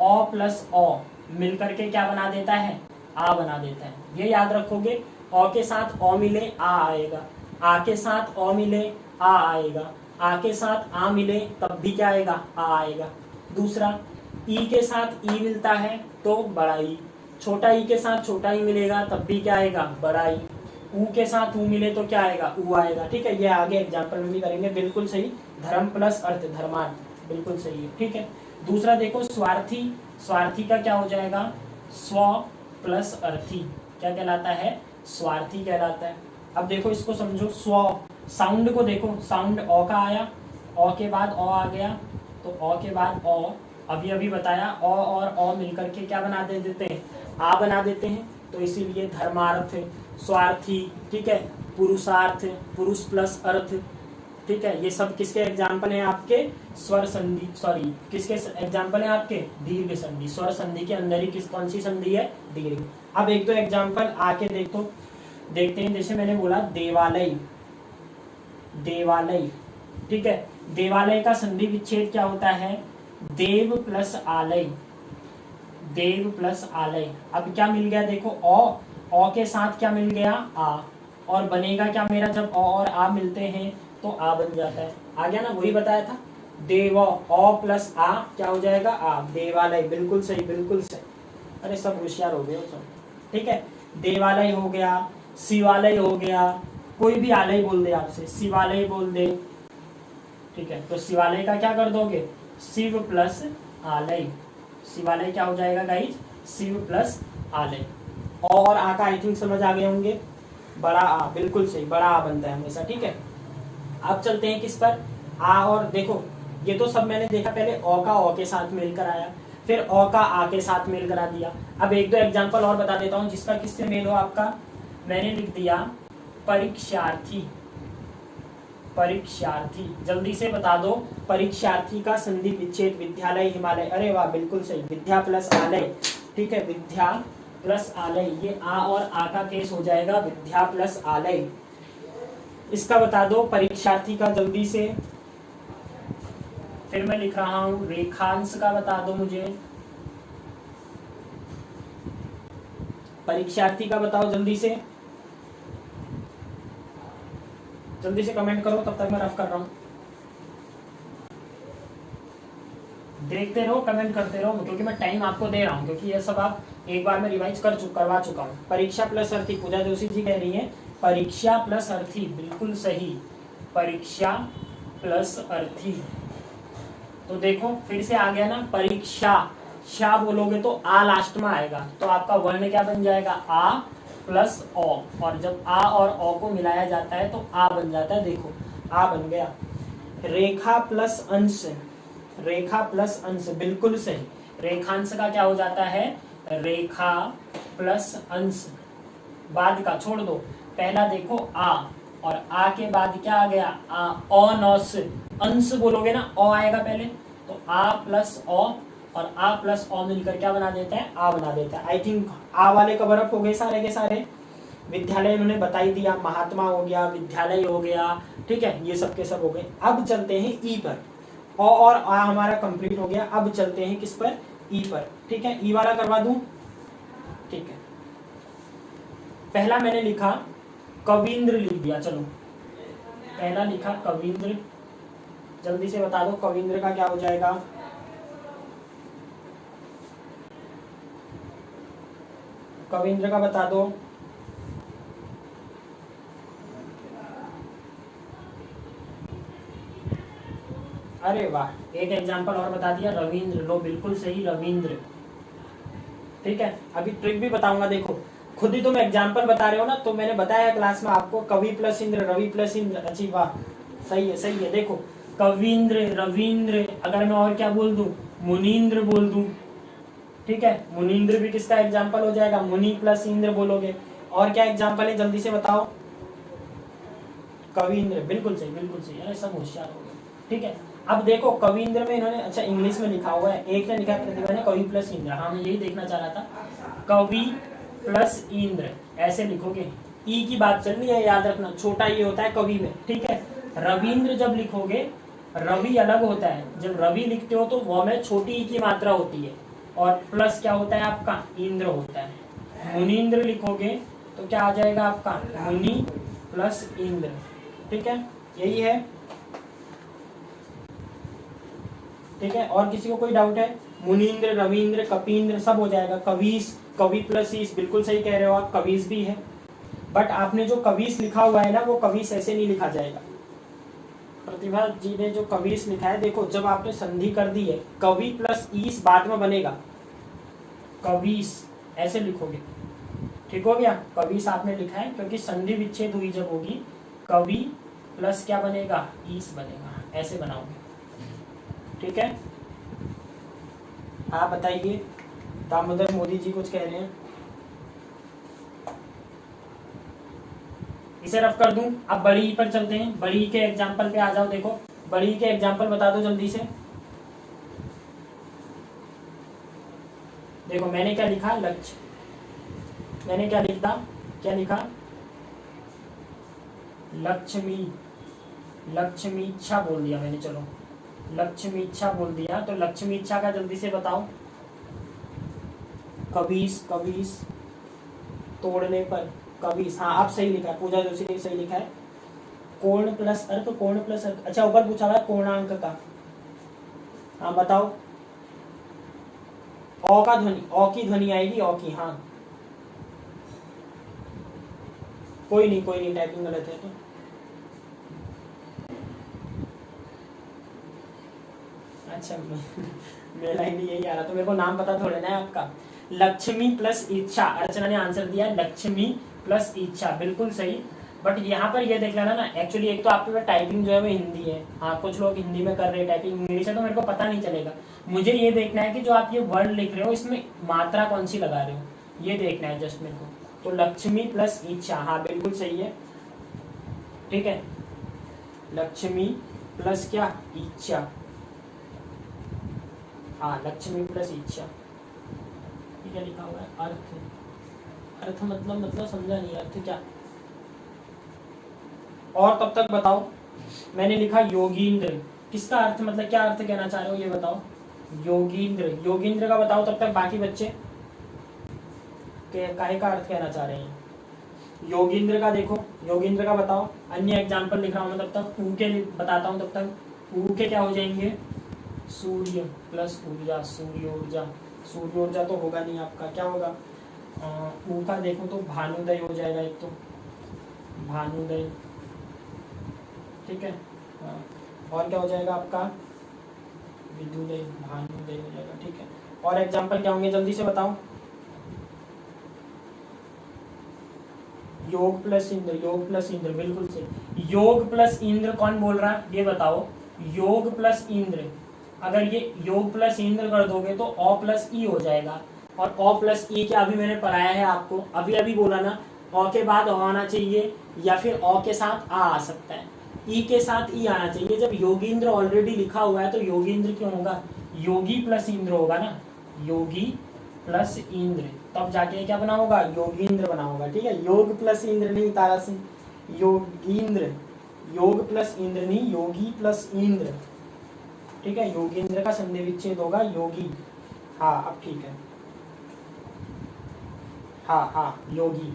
अ प्लस अ मिलकर के क्या बना देता है, आ बना देता है। ये याद रखोगे, अ के साथ अ मिले आ आएगा, आ के साथ अ मिले आ आएगा, आ के साथ आ मिले तब भी क्या आएगा, आ आएगा। दूसरा, ई के साथ ई मिलता है तो बड़ा ई, छोटा ई के साथ छोटा ई मिलेगा तब भी क्या आएगा, बड़ा ई। ऊ के साथ ऊ मिले तो क्या आएगा, ऊ आएगा, ठीक है। ये आगे एग्जाम्पल में भी करेंगे, बिल्कुल सही। धर्म प्लस अर्थ, धर्मार्थ, बिल्कुल सही है, ठीक है। दूसरा देखो स्वार्थी, स्वार्थी का क्या हो जाएगा, स्व प्लस अर्थी, क्या कहलाता है, स्वार्थी कहलाता है। अब देखो इसको समझो, स्व, साउंड को देखो, साउंड अ का आया, अ के बाद अ आ गया, तो अ के बाद अ, अभी अभी बताया, अ और अ मिलकर के क्या बना देते हैं, आ बना देते हैं, तो इसीलिए धर्मार्थ, स्वार्थी, ठीक है। पुरुषार्थ, पुरुष प्लस अर्थ, ठीक है, ये सब किसके एग्जाम्पल हैं आपके स्वर संधि, सॉरी किसके एग्जाम्पल हैं आपके दीर्घ संधि। स्वर संधि के अंदर ही कौन सी संधि है, दीर्घ। अब एक दो एग्जाम्पल आके देखते हैं। जैसे मैंने बोला देवालय, देवालय, ठीक है, देवालय का संधि विच्छेद क्या होता है, देव प्लस आलय, देव प्लस आलय। अब क्या मिल गया देखो, ओ के साथ क्या मिल गया, आ, और बनेगा क्या मेरा, जब ओ और आ मिलते हैं तो आ बन जाता है। आ गया ना, वही बताया था, देव, ओ प्लस आ क्या हो जाएगा, आ, देवालय। बिल्कुल सही, बिल्कुल सही। अरे सब होशियार हो गए हो सब, ठीक है। देवालय हो गया, शिवालय हो गया, कोई भी आलय बोल दे आपसे, शिवालय बोल दे, ठीक है। तो शिवालय का क्या कर दोगे, शिव प्लस आलय। शिवालय क्या हो जाएगा गाइज, शिव प्लस आलय। और आ का आई थिंक समझ आ गए होंगे, बड़ा आ, बिल्कुल सही, बड़ा आ बनता है हमेशा, ठीक है। अब चलते हैं किस पर, आ। और देखो ये तो सब मैंने देखा, पहले ओ का ओ के साथ मेल कराया, फिर ओ का आ के साथ मेल करा दिया। अब एक दो एग्जांपल और बता देता हूं जिसका किससे मेल हो आपका। मैंने लिख दिया परीक्षार्थी, परीक्षार्थी, जल्दी से बता दो परीक्षार्थी का संधि विच्छेद विद्यालय हिमालय। अरे वाह, बिल्कुल सही, विद्या प्लस आलय, ठीक है, विद्या प्लस आलय। ये आ और आ का केस हो जाएगा विद्या प्लस आलय। इसका बता दो परीक्षार्थी का जल्दी से, फिर मैं लिख रहा हूं रेखांश का बता दो मुझे, परीक्षार्थी का बताओ जल्दी से, जल्दी से कमेंट करो, तब तक मैं रफ कर रहा हूं। देखते रहो, कमेंट करते रहो, क्योंकि मैं टाइम आपको दे रहा हूं, क्योंकि ये सब आप एक बार में रिवाइज करवा चुका हूं। परीक्षा प्लस अर्थी, पूजा जोशी जी कह रही है परीक्षा प्लस अर्थी, बिल्कुल सही, परीक्षा प्लस अर्थी। तो देखो फिर से आ गया ना, परीक्षा, शा बोलोगे तो आ लास्ट में आएगा, तो आपका वर्ण क्या बन जाएगा, आ प्लस ओ, और जब आ और ओ को मिलाया जाता है तो आ बन जाता है। देखो आ बन गया। रेखा प्लस अंश, रेखा प्लस अंश, बिल्कुल सही। रेखांश का क्या हो जाता है, रेखा प्लस अंश। बाद का छोड़ दो, पहला देखो आ, और आ के बाद क्या आ गया, आ, अनस, अंश बोलोगे ना, ओ आएगा पहले, तो आ प्लस ओ, और आ प्लस ओ मिलकर क्या बना देता है, आ बना देता है। आई थिंक आ वाले कवर अप हो गए सारे के सारे। विद्यालय उन्होंने बता ही दिया, महात्मा हो गया, विद्यालय हो गया, ठीक है, ये सब के सब हो गए। अब चलते हैं ई पर, ओ और आ हमारा कंप्लीट हो गया। अब चलते हैं किस पर, ई पर, ठीक है। ई वाला करवा दूं, ठीक है। पहला मैंने लिखा कविंद्र, लिख दिया, चलो पहला लिखा कविंद्र, जल्दी से बता दो कविंद्र का क्या हो जाएगा, कविंद्र का बता दो। अरे वाह, एक एग्जांपल और बता दिया, रविंद्र, लो बिल्कुल सही, रविंद्र, ठीक है। अभी ट्रिक भी बताऊंगा, देखो खुद ही तुम एग्जांपल बता रहे हो ना, तो मैंने बताया क्लास में आपको, कवि प्लस इंद्र, रवि प्लस इंद्र। अच्छी वाह, सही है, सही है। देखो कविंद्र, रविंद्र, अगर मैं और क्या बोल दूं, मुनींद्र बोल दूं, ठीक है, मुनींद्र भी किसका एग्जाम्पल हो जाएगा, मुनि प्लस इंद्र बोलोगे। और क्या एग्जाम्पल है जल्दी से बताओ, कविंद्र, बिल्कुल सही, बिल्कुल सही। अरे सब होशियार हो गए, ठीक है। अब देखो कविंद्र में इन्होंने, अच्छा इंग्लिश में लिखा हुआ है, एक ने लिखा है प्रतिभा ने कवि प्लस इंद्र, हाँ मैं यही देखना चाह रहा था, कवि प्लस इंद्र, ऐसे लिखोगे। ई की बात चल रही है, याद रखना, छोटा ये होता है कवि में, ठीक है। रविंद्र जब लिखोगे, रवि अलग होता है, जब रवि लिखते हो तो वो में छोटी ई की मात्रा होती है, और प्लस क्या होता है आपका, इंद्र होता है। मुनींद्र लिखोगे तो क्या आ जाएगा आपका, मुनि प्लस इंद्र, ठीक है, यही है, ठीक है। और किसी को कोई डाउट है, मुनींद्र, रविंद्र, कपींद्र सब हो जाएगा। कवीस, कवि प्लस ईस, बिल्कुल सही कह रहे हो आप, कवीस भी है, बट आपने जो कवीस लिखा हुआ है ना, वो कवीस ऐसे नहीं लिखा जाएगा। प्रतिभा जी ने जो कवीस लिखा है, देखो जब आपने संधि कर दी है, कवि प्लस ईस बाद में बनेगा, कवीस ऐसे लिखोगे, ठीक हो गया। कवीस आपने लिखा है क्योंकि संधि विच्छेद हुई जब होगी, कवि प्लस क्या बनेगा, ईस बनेगा, ऐसे बनाओगे, ठीक है। हाँ बताइए, दामोदर मोदी जी कुछ कह रहे हैं। इसे रफ कर दूं। अब बड़ी ई पर चलते हैं, बड़ी ई के एग्जाम्पल पे आ जाओ। देखो बड़ी ई के एग्जाम्पल बता दो जल्दी से। देखो मैंने क्या लिखा, लक्ष्य, मैंने क्या लिखा, क्या लिखा, लक्ष्मी, लक्ष्मीच्छा बोल दिया मैंने, चलो लक्ष्मीच्छा बोल दिया। तो लक्ष्मीच्छा का जल्दी से बताओ। कबीस, कबीस तोड़ने पर, कबीस, हाँ आप सही लिखा है, पूजा जोशी ने सही लिखा है। कोण प्लस अर्क, कोण प्लस अर्क, अच्छा ऊपर पूछा हुआ है कोणांक का। हाँ बताओ। औ का ध्वनि, औ की ध्वनि आएगी, औ की, हाँ कोई नहीं, कोई नहीं, टाइपिंग गलत है तो। अच्छा मेरा हिंदी यही आ रहा, तो मेरे को नाम पता थोड़े ना है आपका। लक्ष्मी प्लस इच्छा, अर्चना ने आंसर दिया लक्ष्मी प्लस इच्छा, बिल्कुल सही। बट यहाँ पर ये देख लेना ना, एक्चुअली एक तो आपके पास टाइपिंग जो है वो हिंदी है, हाँ कुछ लोग हिंदी में कर रहे हैं, टाइपिंग इंग्लिश है, तो मेरे को पता नहीं चलेगा। मुझे ये देखना है कि जो आप ये वर्ड लिख रहे हो इसमें मात्रा कौन सी लगा रहे हो, ये देखना है जस्ट मेरे को। तो लक्ष्मी प्लस इच्छा, हाँ बिल्कुल सही है, ठीक है। लक्ष्मी प्लस क्या, इच्छा, हाँ लक्ष्मी प्लस इच्छा, ठीक है लिखा हुआ है। अर्थ, अर्थ मतलब समझा नहीं, अर्थ क्या। और तब तक बताओ, मैंने लिखा योगींद्र, किसका अर्थ मतलब क्या अर्थ कहना चाह रहे हो ये बताओ। योगींद्र, योगींद्र का बताओ तब तक बाकी बच्चे के काहे का अर्थ कहना चाह रहे हैं। योगींद्र का देखो, योगींद्र का बताओ। अन्य एग्जाम्पल लिख रहा हूँ मैं तब तक, ऊ के बताता हूँ तब तक। ऊ के क्या हो जाएंगे, सूर्य प्लस ऊर्जा, सूर्योर्जा, सूर्योर्जा तो होगा नहीं आपका, क्या होगा। ऊ का देखो तो भानुदय हो जाएगा एक तो, भानुदय, ठीक है। और क्या हो जाएगा आपका, विदुदय, भानुदय हो जाएगा, ठीक है। और एग्जाम्पल क्या होंगे जल्दी से बताओ। योग प्लस इंद्र, योग प्लस इंद्र, बिल्कुल सही। योग प्लस इंद्र कौन बोल रहा है ये बताओ। योग प्लस इंद्र, अगर ये योग प्लस इंद्र कर दोगे तो ओ प्लस ई हो जाएगा। और ओ प्लस ई क्या अभी मैंने पढ़ाया है आपको, अभी अभी बोला ना, ओ के बाद ओ आना चाहिए या फिर ओ के साथ आ सकता है, ई के साथ ई आना चाहिए। जब योगींद्र ऑलरेडी लिखा हुआ है तो योगींद्र क्यों होगा, योगी प्लस इंद्र होगा ना, योगी प्लस इंद्र, तब जाके क्या बना होगा, योगींद्र बना होगा, ठीक है। योग प्लस इंद्र नहीं, तारा सिंह, योगींद्र, योग प्लस इंद्र नहीं, योगी प्लस इंद्र, ठीक है। योगींद्र का संधि विच्छेद होगा योगी, हाँ अब ठीक है, हाँ हाँ योगी,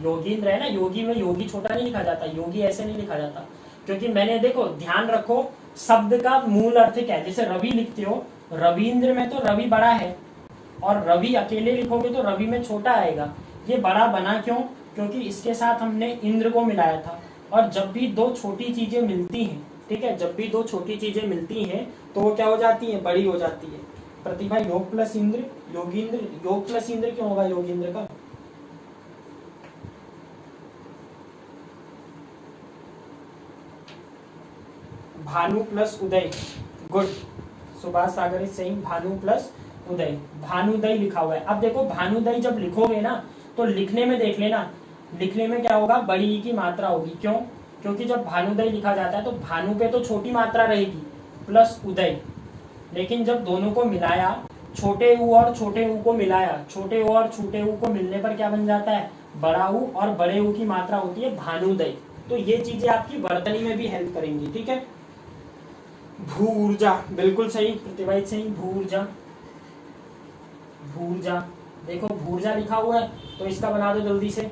योगींद्र है ना, योगी में योगी छोटा नहीं लिखा जाता, योगी ऐसे नहीं लिखा जाता, क्योंकि मैंने देखो ध्यान रखो शब्द का मूल अर्थ क्या है। जैसे रवि लिखते हो, रविंद्र में तो रवि बड़ा है, और रवि अकेले लिखोगे तो रवि में छोटा आएगा। ये बड़ा बना क्यों, क्योंकि इसके साथ हमने इंद्र को मिलाया था। और जब भी दो छोटी चीजें मिलती हैं, ठीक है, जब भी दो छोटी चीजें मिलती हैं तो वो क्या हो जाती है, बड़ी हो जाती है। प्रतिभा योग प्लस इंद्र, योगींद्र, योग प्लस इंद्र क्यों होगा योगींद्र का। Bhanu plus Uday, good, Subhash Sagar is saying Bhanu plus Uday, Bhanuday लिखा हुआ है। अब देखो भानुदय जब लिखोगे ना तो लिखने में देख लेना, लिखने में क्या होगा, बड़ी ई की मात्रा होगी, क्यों, क्योंकि जब भानुदय लिखा जाता है तो भानु पे तो छोटी मात्रा रहेगी प्लस उदय, लेकिन जब दोनों को मिलाया, छोटे ऊ और छोटे ऊ को मिलाया, छोटे ऊ और छोटे ऊ को मिलने पर क्या बन जाता है, बड़ा ऊ, और बड़े ऊ की मात्रा होती है भानुदय। तो ये चीजें आपकी वर्तनी में भी हेल्प करेंगी, ठीक है। भू ऊर्जा, बिल्कुल सही प्रतिभा सिंह, भू ऊर्जा, भूर्जा, देखो भूर्जा लिखा हुआ है तो इसका बना दो जल्दी से,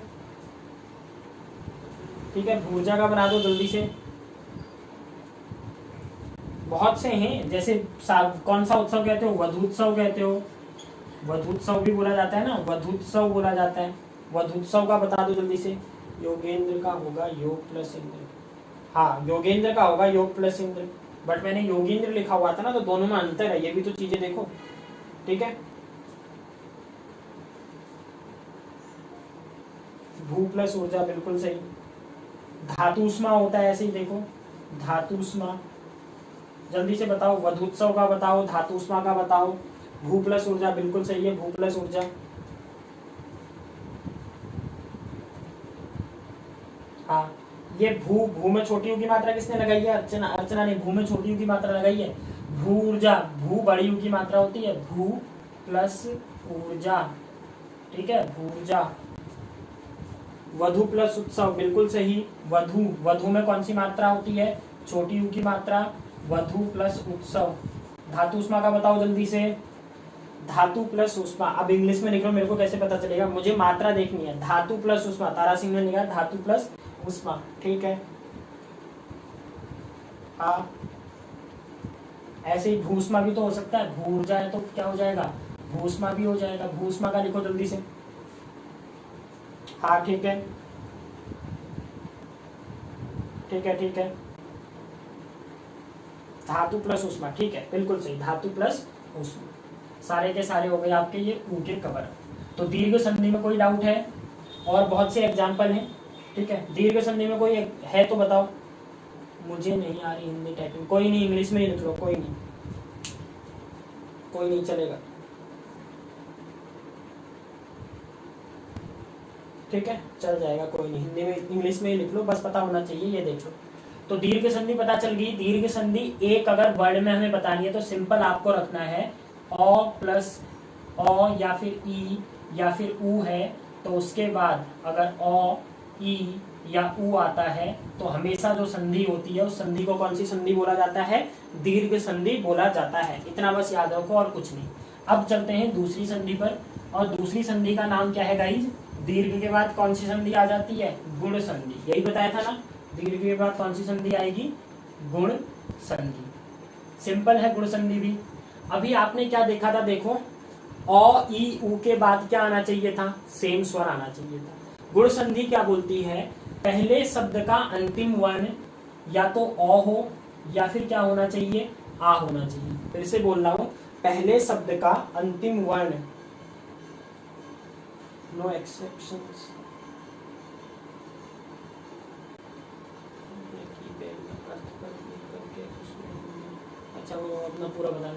ठीक है, भूर्जा का बना दो जल्दी से। बहुत से हैं, जैसे कौन सा उत्सव कहते हो, वधूत्सव कहते हो, वधूत्सव भी बोला जाता है ना, वधूत्सव बोला जाता है, वधूत्सव का बता दो जल्दी से। योगेंद्र का होगा योग प्लस इंद्र, हाँ योगेंद्र का होगा योग प्लस इंद्र, बट मैंने योगेंद्र लिखा हुआ था ना, तो दोनों में अंतर है, ये भी तो चीजें देखो, ठीक है। भू प्लस ऊर्जा, बिल्कुल सही। धातुष्मा होता है ऐसे ही, देखो धातुष्मा, जल्दी से बताओ, वधूत्सव का बताओ, धातुष्मा का बताओ। भू प्लस ऊर्जा, बिल्कुल सही है, भू प्लस ऊर्जा। हाँ, ये भू, भू में छोटी यू की मात्रा किसने लगाई है? अर्चना। अर्चना ने भू में छोटी यू की मात्रा लगाई है। भू ऊर्जा, भू बड़ी यू की मात्रा होती है, भू प्लस ऊर्जा, ठीक है, भूर्जा। वधु प्लस उत्सव, बिल्कुल सही, वधु, वधु में कौन सी मात्रा होती है? छोटी यू की मात्रा, वधु प्लस उत्सव। धातु उष्मा का बताओ जल्दी से, धातु प्लस उष्मा। अब इंग्लिश में लिख लो, मेरे को कैसे पता चलेगा, मुझे मात्रा देखनी है। धातु प्लस उष्मा, तारा सिंह ने लिखा धातु प्लस उष्मा, ठीक है। हाँ, ऐसे ही भूष्मा भी तो हो सकता है, भू ऊर्जा है तो क्या हो जाएगा? भूष्मा भी हो जाएगा। भूष्मा का लिखो जल्दी से। हाँ ठीक है, ठीक है, ठीक है, धातु प्लस उष्मा, ठीक है, बिल्कुल सही, धातु प्लस उष्मा। सारे के सारे हो गए आपके ये ऊ के कवर। तो दीर्घ संधि में कोई डाउट है? और बहुत से एग्जाम्पल हैं, ठीक है। दीर्घ संधि में कोई है तो बताओ। मुझे नहीं आ रही हिंदी टाइपिंग, कोई नहीं, इंग्लिश में ही लिख लो, कोई नहीं, कोई नहीं चलेगा, ठीक है, चल जाएगा, कोई नहीं, हिंदी में इंग्लिश में ही लिख लो, बस पता होना चाहिए, ये देख लो। तो दीर्घ संधि पता चल गई। दीर्घ संधि एक अगर वर्ड में हमें बतानी है तो सिंपल आपको रखना है अ प्लस अ या फिर ई या फिर ऊ है, तो उसके बाद अगर अ ई या ऊ आता है तो हमेशा जो संधि होती है उस संधि को कौन सी संधि बोला जाता है? दीर्घ संधि बोला जाता है। इतना बस याद रखो और कुछ नहीं। अब चलते हैं दूसरी संधि पर, और दूसरी संधि का नाम क्या है गाइज? दीर्घ के बाद कौन सी संधि आ जाती है? गुण संधि। यही बताया था ना, दीर्घ के बाद कौन सी संधि आएगी? गुण संधि। सिंपल है गुण संधि भी। अभी आपने क्या देखा था? देखो, अ ई ऊ के बाद क्या आना चाहिए था? सेम स्वर आना चाहिए था। गुण संधि क्या बोलती है? पहले शब्द का अंतिम वर्ण या तो अ हो या फिर क्या होना चाहिए? आ होना चाहिए। फिर से बोल रहा हूं, पहले शब्द का अंतिम वर्ण, नो एक्सेप्शंस, अच्छा वो अपना पूरा बता,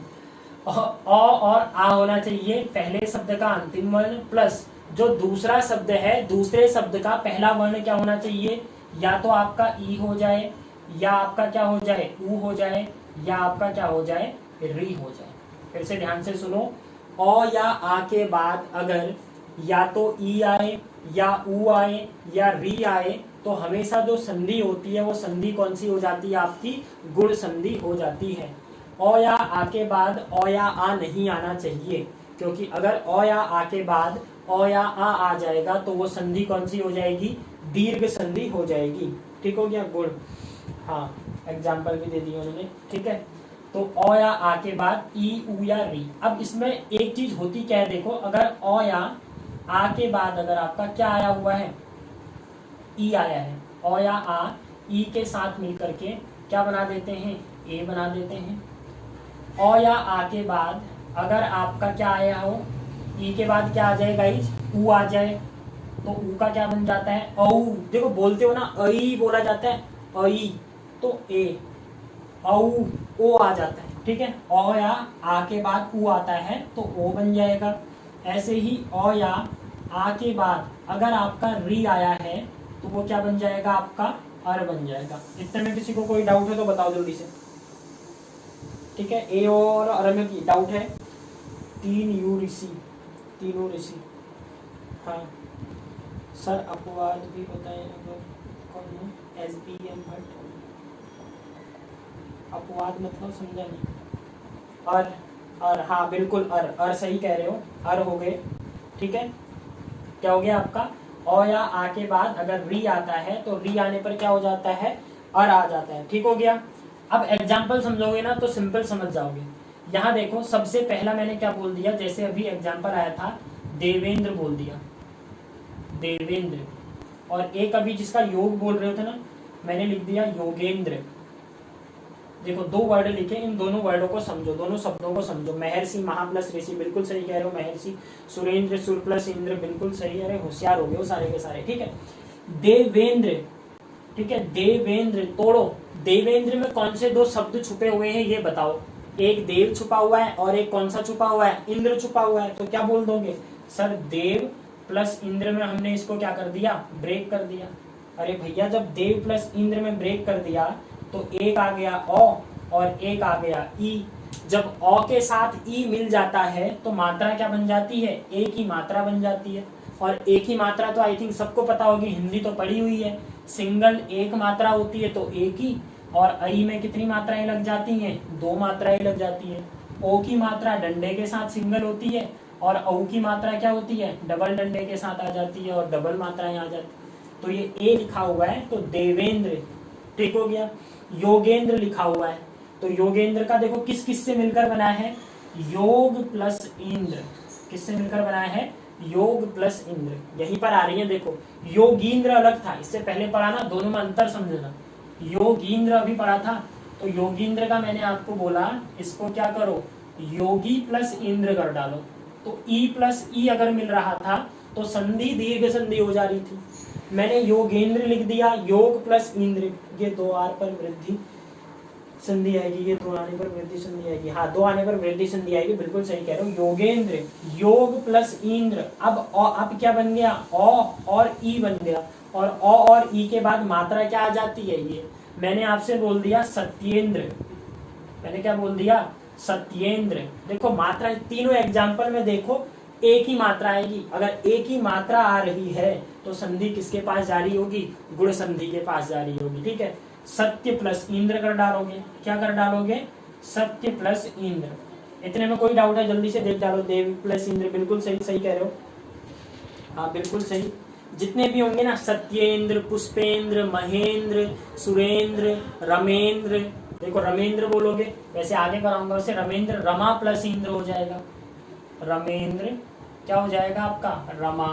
अ और आ होना चाहिए पहले शब्द का अंतिम वर्ण, प्लस जो दूसरा शब्द है दूसरे शब्द का पहला वर्ण क्या होना चाहिए? या तो आपका ई हो जाए, या आपका क्या हो जाए? ऊ हो जाए, या आपका क्या हो जाए? री हो जाए। फिर से ध्यान से सुनो, अ या आ के बाद अगर या तो ई आए या ऊ आए या री आए तो हमेशा जो संधि होती है वो संधि कौन सी हो जाती है? आपकी गुण संधि हो जाती है। अ या आ के बाद अ या आ नहीं आना चाहिए, क्योंकि अगर अ या आ के बाद अ या आ जाएगा तो वो संधि कौन सी हो जाएगी? दीर्घ संधि हो जाएगी। ठीक हो गया? गुण, हाँ, एग्जाम्पल भी दे दिए उन्होंने, ठीक है। तो अ या आ के बाद ई ऊ या री। अब इसमें एक चीज होती क्या है, देखो, अगर अ या आ के बाद अगर आपका क्या आया हुआ है? ई आया है, अ या आ ई के साथ मिलकर के क्या बना देते हैं? ए बना देते हैं। अ या आ के बाद अगर आपका क्या आया हो? ई के बाद क्या आ जाए गाइज? ऊ आ जाए, तो ऊ का क्या बन जाता है? औ। देखो बोलते हो ना, अई बोला जाता है, अई, तो ए, औ, ओ आ जाता है, ठीक है। अ या आ के बाद ऊ आता है तो ओ बन जाएगा। ऐसे ही अ या आ के बाद अगर आपका री आया है तो वो क्या बन जाएगा? आपका अर बन जाएगा। इतने में किसी को कोई डाउट है तो बताओ जल्दी से, ठीक है। ए और अर में की डाउट है? तीन यू ऋषि, तीनों ऋषि, हाँ सर अपवाद भी बताए अगर कौन? SBM भट्ट। अपवाद मतलब समझा नहीं। अर, हाँ बिल्कुल, अर सही कह रहे हो, अर हो गए, ठीक है। क्या हो गया आपका? अ या आ के बाद अगर री आता है तो री आने पर क्या हो जाता है? अर आ जाता है, ठीक हो गया। अब एग्जाम्पल समझोगे ना तो सिंपल समझ जाओगे। यहाँ देखो, सबसे पहला मैंने क्या बोल दिया? जैसे अभी एग्जाम्पल आया था, देवेंद्र बोल दिया, देवेंद्र। और एक अभी जिसका योग बोल रहे थे ना, मैंने लिख दिया योगेंद्र। देखो, दो वर्ड लिखे, इन दोनों वर्डों को समझो, दोनों शब्दों को समझो। महर्षि, महा प्लस ऋषि, बिल्कुल सही कह रहे हो महर्षि। सुरेंद्र, सुर प्लस इंद्र, बिल्कुल सही। अरे होशियार हो गए हो सारे के सारे, ठीक है। देवेंद्र, ठीक है, देवेंद्र। तोड़ो, देवेंद्र में कौन से दो शब्द छुपे हुए हैं ये बताओ। एक देव छुपा हुआ है और एक कौन सा छुपा हुआ है? इंद्र छुपा हुआ है। तो क्या बोल दोगे? सर देव प्लस इंद्र में हमने इसको क्या कर दिया? ब्रेक कर दिया। अरे भैया जब देव प्लस इंद्र में ब्रेक कर दिया तो एक आ गया औ और एक आ गया ई। जब औ के साथ ई मिल जाता है तो मात्रा क्या बन जाती है, एक ही मात्रा बन जाती है। और एक ही मात्रा तो आई थिंक सबको पता होगी, हिंदी तो पढ़ी हुई है, सिंगल एक मात्रा होती है तो एक ही, और आई में कितनी मात्राएं लग जाती हैं, दो मात्राएं लग जाती है। ओ की मात्रा डंडे के साथ सिंगल होती है और औ की मात्रा क्या होती है, डबल डंडे के साथ आ जाती है और डबल मात्राएं आ जाती है। तो ये ए लिखा हुआ है तो देवेंद्र, ठीक हो गया। योगेंद्र लिखा हुआ है तो योगेंद्र का देखो किस किस से मिलकर बना है, योग प्लस इंद्र, किससे मिलकर बना है, योग प्लस इंद्र। यहीं पर आ रही है देखो, योगींद्र अलग था, इससे पहले पढ़ा ना, दोनों में अंतर समझना। योगींद्र अभी पढ़ा था तो योगींद्र का मैंने आपको बोला इसको क्या करो, योगी प्लस इंद्र कर डालो। तो ई प्लस ई अगर मिल रहा था तो संधि दीर्घ संधि हो जा रही थी। मैंने योगेंद्र लिख दिया, योग प्लस इंद्र, ये दो आर पर वृद्धि संधि आएगी, ये दो आने पर वृद्धि संधि आएगी, हाँ दो आने पर वृद्धि संधि आएगी, बिल्कुल सही कह रहे हो। योगेंद्र, योग प्लस इंद्र, अब क्या बन गया, औ और ई बन गया, और औ और ई के बाद मात्रा क्या आ जाती है, ये मैंने आपसे बोल दिया सत्येंद्र, मैंने क्या बोल दिया, सत्येंद्र। देखो मात्रा तीनों एग्जाम्पल में देखो एक ही मात्रा आएगी, अगर एक ही मात्रा आ रही है तो संधि किसके पास जारी होगी, गुण संधि के पास जारी होगी, ठीक है। सत्य प्लस इंद्र कर डालोगे, क्या कर डालोगे, सत्य प्लस इंद्र। इतने में कोई डाउट है, जल्दी से देख डालो, देव प्लस इंद्र, बिल्कुल सही, सही कह रहे हो, हाँ बिल्कुल सही। जितने भी होंगे ना, सत्येंद्र, पुष्पेंद्र, महेंद्र, सुरेंद्र, रमेंद्र, देखो रमेंद्र बोलोगे, वैसे आगे कराऊंगा वैसे रमेंद्र, रमा प्लस इंद्र हो जाएगा, रमेंद्र क्या हो जाएगा आपका, रमा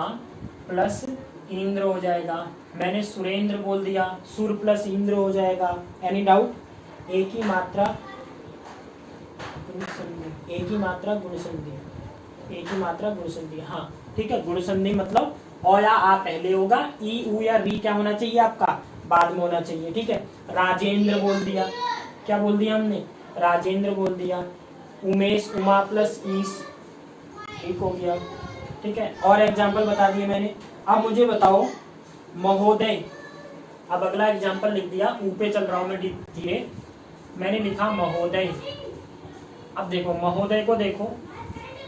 प्लस इंद्र हो जाएगा। मैंने सुरेंद्र बोल दिया, सुर प्लस इंद्र हो जाएगा। एनी डाउट, एक ही मात्रा एक ही मात्रा गुण संधि, एक ही मात्रा गुण संधि, हाँ ठीक है। गुण संधि मतलब औ या आ पहले होगा, ई उ या री क्या होना चाहिए आपका, बाद में होना चाहिए, ठीक है। राजेंद्र बोल दिया, क्या बोल दिया हमने, राजेंद्र बोल दिया। उमेश, उमा प्लस ईश, ठीक हो गया, ठीक है। और एग्जाम्पल बता दिए मैंने। अब मुझे बताओ महोदय, अब अगला एग्जाम्पल लिख दिया, ऊपर चल रहा हूं मैं धीरे, मैंने लिखा महोदय। अब देखो महोदय को देखो,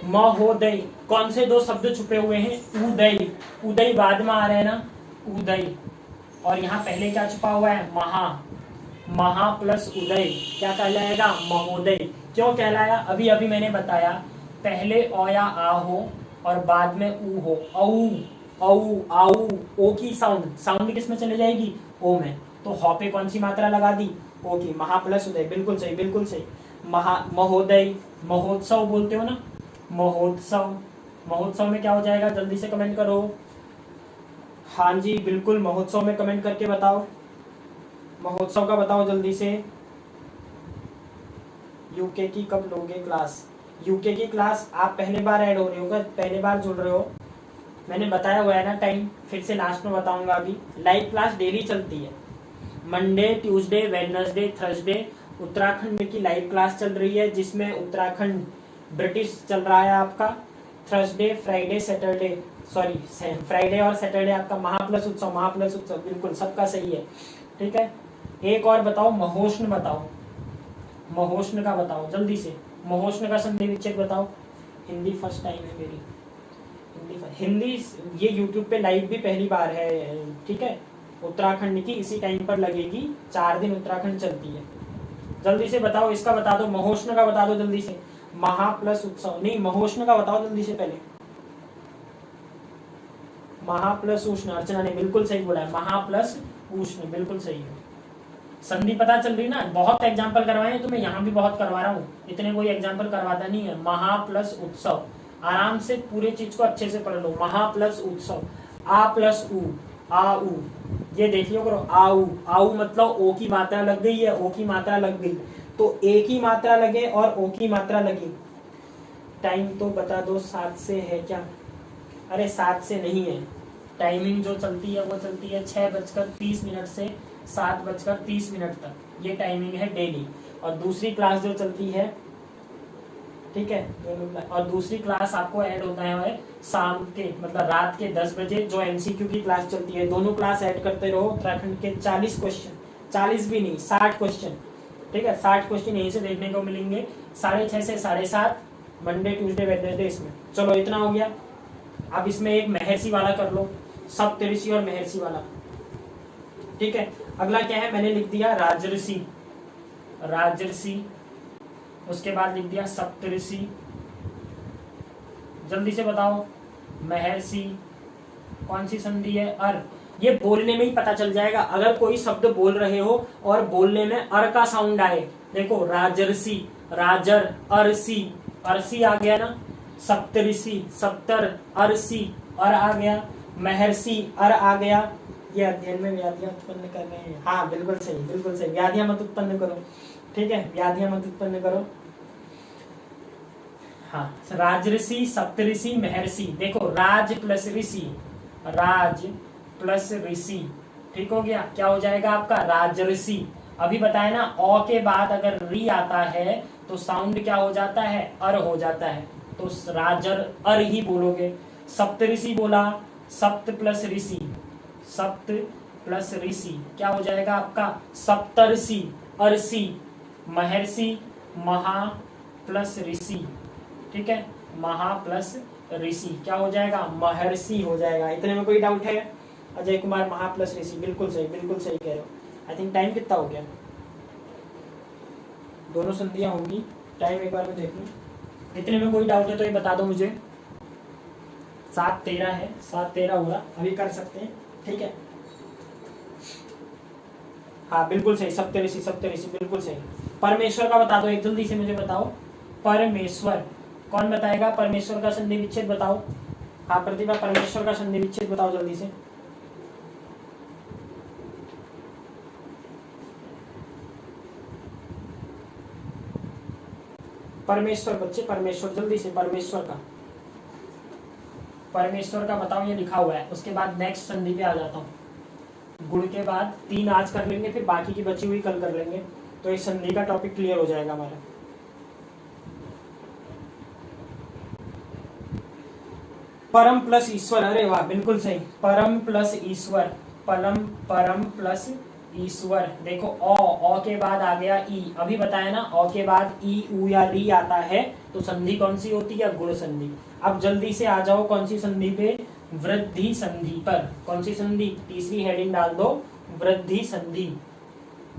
महोदय कौन से दो शब्द छुपे हुए हैं, उदय, उदय बाद में आ रहे हैं ना, उदय, और यहाँ पहले क्या छुपा हुआ है, महा, महा प्लस उदय क्या कहलाएगा, महोदय। क्यों कहलाया, अभी अभी मैंने बताया, पहले ओ या आ हो और बाद में ऊ हो, औ औ आऊ, ओ की साउंड, साउंड किस में चले जाएगी, ओ में, तो हौ पे कौन सी मात्रा लगा दी, ओ की, महा प्लस उदय, बिल्कुल सही, बिल्कुल सही। महोदय, महोत्सव बोलते हो ना, महोत्सव, महोत्सव में क्या हो जाएगा, जल्दी से कमेंट करो, हाँ जी बिल्कुल, महोत्सव में कमेंट करके बताओ, महोत्सव का बताओ जल्दी से। यूके की कब लोगे क्लास, यूके की क्लास आप पहले बार ऐड हो रहे हो, पहले बार जुड़ रहे हो, मैंने बताया हुआ है ना टाइम, फिर से लास्ट में बताऊंगा। अभी लाइव क्लास डेली चलती है, Monday, Tuesday, Wednesday, Thursday Uttarakhand की लाइव क्लास चल रही है, जिसमें उत्तराखंड ब्रिटिश चल रहा है आपका। Thursday, Friday, Saturday, sorry Friday और सैटरडे आपका महाप्लस उत्सव, महाप्लस उत्सव, बिल्कुल सबका सही है, ठीक है। एक और बताओ, महोष्ण बताओ, महोष्ण का बताओ जल्दी से, महोष्ण का संधि विच्छेद बताओ। हिंदी फर्स्ट टाइम है मेरी, हिंदी ये यूट्यूब पे लाइव भी पहली बार है, ठीक है। उत्तराखंड की इसी टाइम पर लगेगी, 4 दिन उत्तराखंड चलती है। जल्दी से बताओ, इसका बता दो, महोष्ण का बता दो जल्दी से, महा प्लस उत्सव, नहीं महोष्ण का बताओ जल्दी से पहले, महा प्लस उष्ण, अर्चना ने बिल्कुल सही बोला है, महा प्लस उष्ण, बिल्कुल सही है। संधि पता चल रही ना, बहुत एग्जाम्पल करवाए हैं, तो मैं यहाँ भी बहुत करवा रहा हूँ, इतने कोई एग्जाम्पल करवाता नहीं है। महा प्लस उत्सव, आराम से पूरे चीज को अच्छे से पढ़ लो, महा प्लस उत्सव। आ प्लस उ, आ उ, ये देख लियो करो, आऊ, आऊ मतलब ओ की मात्रा लग गई है, ओ की मात्रा लग गई, तो ए की मात्रा लगे और ओ की मात्रा लगी। टाइम तो बता दो, 7 से है क्या, अरे 7 से नहीं है, टाइमिंग जो चलती है वो चलती है 6:30 से 7:30 तक, ये टाइमिंग है डेली। और दूसरी क्लास जो चलती है, ठीक है। और दूसरी क्लास आपको ऐड होता है शाम के मतलब रात के 10 बजे जो एमसीक्यू की क्लास चलती है। दोनों क्लास ऐड करते रहो। उत्तराखंड के 40 क्वेश्चन, 40 भी नहीं 60 क्वेश्चन, ठीक है। 60 क्वेश्चन यहीं से देखने को मिलेंगे 6:30 से 7:30 मंडे ट्यूसडे वेडनेसडे इसमें। चलो इतना हो गया। अब इसमें एक महर्षि वाला कर लो, सप्तऋषि और महर्षि वाला, ठीक है। अगला क्या है, मैंने लिख दिया राजर्षि, राजर्षि, उसके बाद लिख दिया सप्तऋषि। जल्दी से बताओ महर्षि कौन सी संधि है, अर। ये बोलने में ही पता चल जाएगा अगर कोई शब्द बोल रहे हो और बोलने में अर का साउंड आए। देखो राजर्षि, राजर, अरसी, अरसी आ गया ना। सप्तऋषि, सप्तर, अरसी, अर आ गया। महर्षि, अर आ गया। ये अध्ययन में व्याधियां उत्पन्न कर रहे हैं। हाँ बिल्कुल सही, बिल्कुल सही। व्याधियां मत उत्पन्न करो, ठीक है, व्याधियां मत उत्पन्न करो। हाँ, राजऋषि, सप्तऋषि, महर्षि। देखो राज प्लस ऋषि, राज प्लस ऋषि, ठीक हो गया। क्या हो जाएगा आपका राजऋषि। अभी बताया ना औ के बाद अगर री आता है तो साउंड क्या हो जाता है, अर हो जाता है। तो राजर अर ही बोलोगे। सप्तऋषि बोला, सप्त प्लस ऋषि, सप्त प्लस ऋषि क्या हो जाएगा आपका सप्तर्षि, अरसी। महर्षि, महा प्लस ऋषि, ठीक है, महा प्लस ऋषि क्या हो जाएगा महर्षि हो जाएगा। इतने में कोई डाउट है? अजय कुमार, महा प्लस ऋषि, बिल्कुल सही, बिल्कुल सही कह रहे हो। आई थिंक टाइम कितना हो गया, दोनों संधियां होंगी। टाइम एक बार में देख लूं। इतने में कोई डाउट है तो ये बता दो मुझे। 7:13 है, 7:13 हो रहा, अभी कर सकते हैं, ठीक है। हाँ बिल्कुल सही, सप्तऋषि, सप्तऋषि बिल्कुल सही। परमेश्वर का बता दो एक, जल्दी से मुझे बताओ। परमेश्वर कौन बताएगा? परमेश्वर का संधि विच्छेद बताओ। हाँ प्रतिभा, परमेश्वर का संधि विच्छेद बताओ जल्दी से। परमेश्वर बच्चे, परमेश्वर जल्दी से, परमेश्वर का, परमेश्वर का बताओ। ये लिखा हुआ है। उसके बाद नेक्स्ट संधि पे आ जाता हूँ। गुण के बाद 3 आज कर लेंगे, फिर बाकी की बची हुई कल कर लेंगे। तो इस संधि का टॉपिक क्लियर हो जाएगा हमारा। परम प्लस ईश्वर, अरे वाह बिल्कुल सही। परम प्लस ईश्वर, परम प्लस ईश्वर। देखो ओ के बाद आ गया ई। अभी बताया ना ओ के बाद ई, उ या री आता है तो संधि कौन सी होती है? गुण संधि। अब जल्दी से आ जाओ कौन सी संधि पे? वृद्धि संधि पर। कौन सी संधि? तीसरी हेडिंग डाल दो, वृद्धि संधि।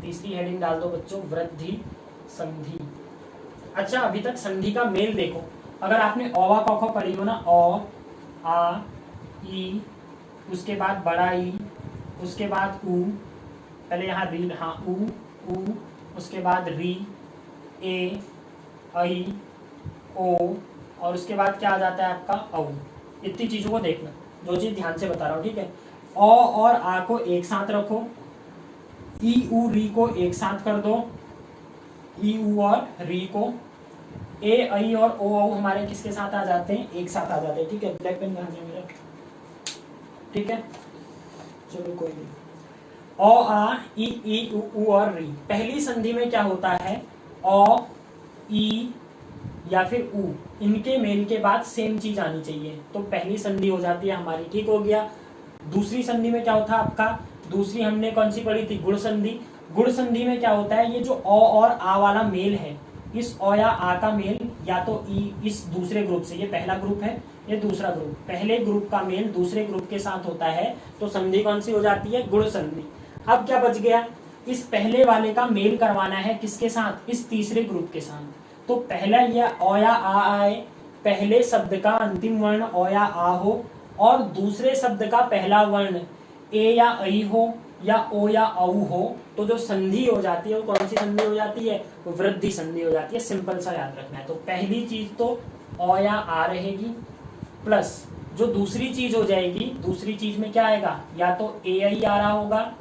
तीसरी हेडिंग डाल दो बच्चों, वृद्धि संधि। अच्छा अभी तक संधि का मेल देखो। अगर आपने औवा कौखो पढ़ी हो ना, औ, आ, ई, उसके बाद बड़ा ई, उसके बाद ऊ, पहले यहाँ री, हाँ ऊ, उसके बाद री, ए, आई, ओ, और उसके बाद क्या आ जाता है आपका औ। इतनी चीजों को देखना, दो चीज ध्यान से बता रहा हूँ, ठीक है। ओ और आ को एक साथ रखो, ई, ऊ, री को एक साथ कर दो, ई, ऊ और री को। ए, आई और ओ, औ हमारे किसके साथ आ जाते हैं? एक साथ आ जाते हैं, ठीक है। ब्लैक पेन कहाँ है मेरा? ठीक है चलो कोई नहीं। ओ, आ, ई, ऊ और री। पहली संधि में क्या होता है? ओ, ई या फिर ऊ, इनके मेल के बाद सेम चीज आनी चाहिए, तो पहली संधि हो जाती है हमारी, ठीक हो गया। दूसरी संधि में क्या होता है आपका? दूसरी हमने कौन सी पढ़ी थी? गुण संधि। गुण संधि में क्या होता है? ये जो ओ और आ वाला मेल है, इस ओ या आ का मेल या तो ई इस दूसरे ग्रुप से, ये पहला ग्रुप है, ये दूसरा ग्रुप, पहले ग्रुप का मेल दूसरे ग्रुप के साथ होता है तो संधि कौन सी हो जाती है? गुण संधि। अब क्या बच गया? इस पहले वाले का मेल करवाना है किसके साथ? इस तीसरे ग्रुप के साथ। तो पहला यह ओ या आ आए, पहले शब्द का अंतिम वर्ण ओ या आ हो, और दूसरे शब्द का पहला वर्ण ए या आई हो या ओ या औ हो, तो जो संधि हो जाती है वो कौन सी संधि हो जाती है? वृद्धि संधि हो जाती है। सिंपल सा याद रखना है। तो पहली चीज तो ओ या आ रहेगी, प्लस जो दूसरी चीज हो जाएगी, दूसरी चीज में क्या आएगा? या तो ए आई आ रहा होगा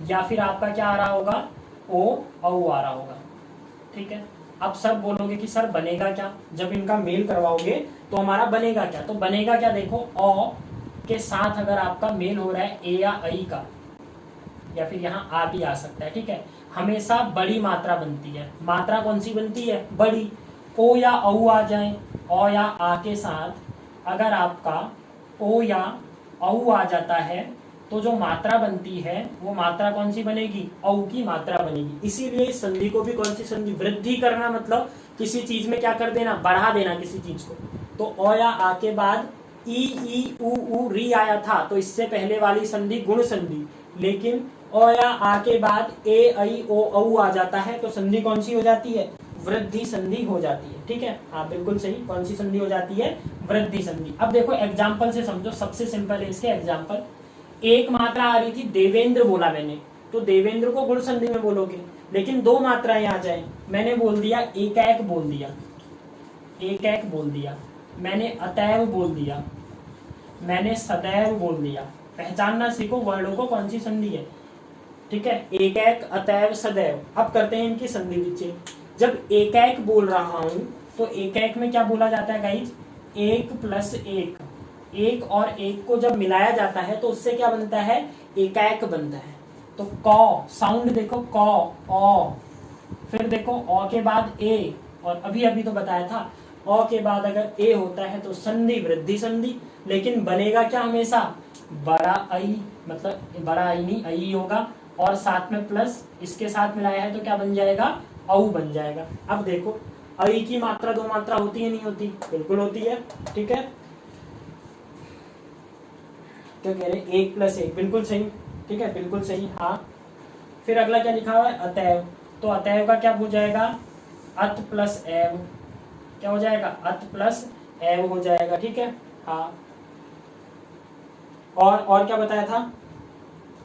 या फिर आपका क्या आ रहा होगा? ओ औ आ रहा होगा, ठीक है। अब सब बोलोगे कि सर बनेगा क्या? जब इनका मेल करवाओगे तो हमारा बनेगा क्या? तो बनेगा क्या? देखो ओ के साथ अगर आपका मेल हो रहा है ए या आई का, या फिर यहाँ आ भी आ सकता है, ठीक है, हमेशा बड़ी मात्रा बनती है। मात्रा कौन सी बनती है? बड़ी। ओ या औ आ जाए, औ या आ के साथ अगर आपका ओ या औ आ जाता है तो जो मात्रा बनती है वो मात्रा कौन सी बनेगी, औ की मात्रा बनेगी। इसीलिए इस संधि को भी कौन सी संधि, वृद्धि करना, मतलब किसी चीज में क्या कर देना, बढ़ा देना किसी चीज को। तो औ या आ के बाद ई उ री आया था, तो इससे पहले वाली संधि गुण संधि, लेकिन औ या आ के बाद ए ऐ ओ औ आ जाता है तो संधि कौन सी हो जाती है, वृद्धि संधि हो जाती है। ठीक है, हाँ बिल्कुल सही, कौन सी संधि हो जाती है, वृद्धि संधि। अब देखो एग्जाम्पल से समझो, सबसे सिंपल है इसके एग्जाम्पल। एक मात्रा आ रही थी, देवेंद्र बोला मैंने, तो देवेंद्र को गुण संधि में बोलोगे, लेकिन दो मात्राएं आ जाए, मैंने बोल दिया एकाएक बोल दिया, एकाएक बोल दिया, मैंने अतैव बोल दिया, मैंने सदैव बोल दिया। पहचानना सीखो वर्णों को, कौन सी संधि है। ठीक है, एकाएक, अतैव, सदैव। अब करते हैं इनकी संधि विच्छेद। जब एकाएक बोल रहा हूं तो एकाएक में क्या बोला जाता है गाइज, एक प्लस एक, एक और एक को जब मिलाया जाता है तो उससे क्या बनता है, एकाएक बनता है। तो कौ, साउंड देखो, कौ, औ, फिर देखो औ के बाद ए, और अभी अभी तो बताया था औ के बाद अगर ए होता है तो संधि वृद्धि संधि, लेकिन बनेगा क्या हमेशा, बड़ा आई, मतलब बड़ा आई नहीं, आई होगा, और साथ में प्लस इसके साथ मिलाया है तो क्या बन जाएगा, औ बन जाएगा। अब देखो आई की मात्रा दो मात्रा होती है नहीं होती, बिल्कुल होती है। ठीक है, क्या कह रहे हैं, एक प्लस एक, बिल्कुल सही। ठीक है, बिल्कुल सही, हाँ। फिर अगला क्या लिखा हुआ है, अतैव, तो अतैव का क्या हो जाएगा, अत प्लस एव, क्या हो जाएगा, अत प्लस एव हो जाएगा। ठीक है, हाँ। और क्या बताया था,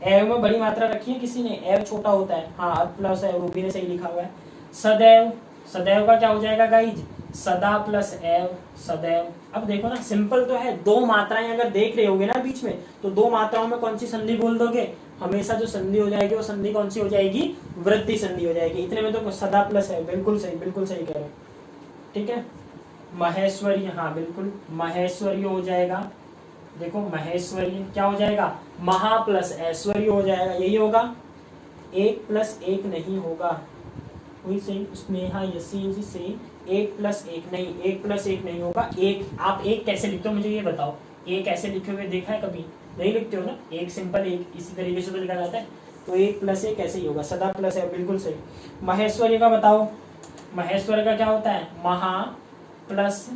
एव में बड़ी मात्रा रखी है किसी ने, एव छोटा होता है, हाँ, अत प्लस एव, रूबी ने सही लिखा हुआ है। सदैव, सदैव का क्या हो जाएगा गाइज, सदा प्लस एव, सदैव। अब देखो ना, सिंपल तो है, दो मात्राएं अगर देख रहे होगे ना बीच में, तो दो मात्राओं में कौन सी संधि बोल दोगे, हमेशा जो संधि हो जाएगी वो संधि कौन सी हो जाएगी, वृद्धि संधि हो जाएगी। इतने में तो सदा प्लस है, बिल्कुल सही, बिल्कुल सही कह रहे हो। ठीक है, महेश्वरी, हाँ बिल्कुल, महेश्वरी हो जाएगा। देखो महेश्वरी क्या हो जाएगा, महा प्लस ऐश्वर्य हो जाएगा, यही होगा, एक प्लस एक नहीं होगा, वही सही, स्नेहा यसी से एक प्लस एक नहीं, एक प्लस एक नहीं होगा। एक, आप एक कैसे लिखते हो मुझे ये बताओ, एक ऐसे लिखे हुए देखा है कभी, नहीं लिखते हो ना, एक सिंपल एक इसी तरीके से तो लिखा जाता है, तो एक प्लस एक ऐसे ही होगा, सदा प्लस है, बिल्कुल सही। महेश्वरी का बताओ, महेश्वर का क्या होता है, महा प्लस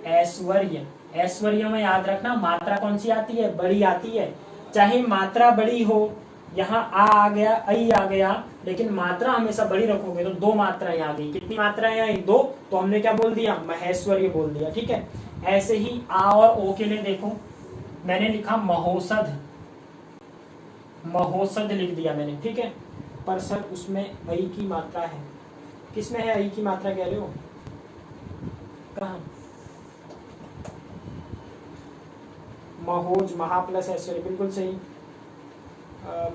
ऐश्वर्य, ऐश्वर्य में याद रखना मात्रा कौन सी आती है, बड़ी आती है, चाहे मात्रा बड़ी हो, यहाँ आ गया, आई आ गया, लेकिन मात्रा हमेशा बड़ी रखोगे तो दो मात्राएं आ गई, कितनी मात्राएं आई, दो, तो हमने क्या बोल दिया, महेश्वरी बोल दिया। ठीक है, ऐसे ही आ और ओ के लिए देखो, मैंने लिखा महोषध, महोषध लिख दिया मैंने। ठीक है, पर सर उसमें आई की मात्रा है, किसमें है आई की मात्रा कह रहे हो, कहाँ, महोज, महा प्लस ऐश्वर्य, बिल्कुल सही,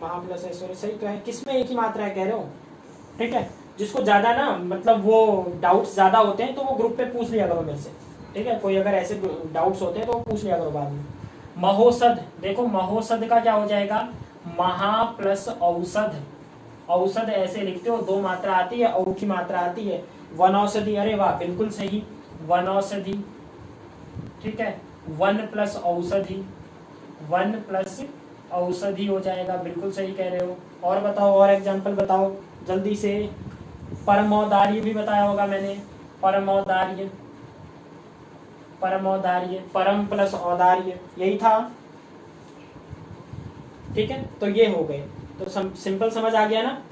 महा प्लस ऐश्वर्य सही तो है, किसमें एक ही मात्रा है कह रहे हो। ठीक है, जिसको ज्यादा ना मतलब वो डाउट्स ज्यादा होते हैं तो वो ग्रुप पे पूछ लिया करो मेरे से। ठीक है, कोई अगर ऐसे डाउट्स होते हैं तो पूछ लिया करो बाद में। महोषध, देखो महोषध का क्या हो जाएगा, महा प्लस औषध, औषध ऐसे लिखते हो, दो मात्रा आती है, औ की मात्रा आती है। वनौषधि, अरे वाह बिल्कुल सही, वनौषधि। ठीक है, वन प्लस औषधि, वन प्लस औषधि हो जाएगा, बिल्कुल सही कह रहे हो। और बताओ, और एग्जांपल बताओ जल्दी से। परमौदार्य भी बताया होगा मैंने, परमौदार्य, परमौदार्य, परम प्लस औदार्य, यही था। ठीक है, तो ये हो गए, तो सिंपल समझ आ गया ना।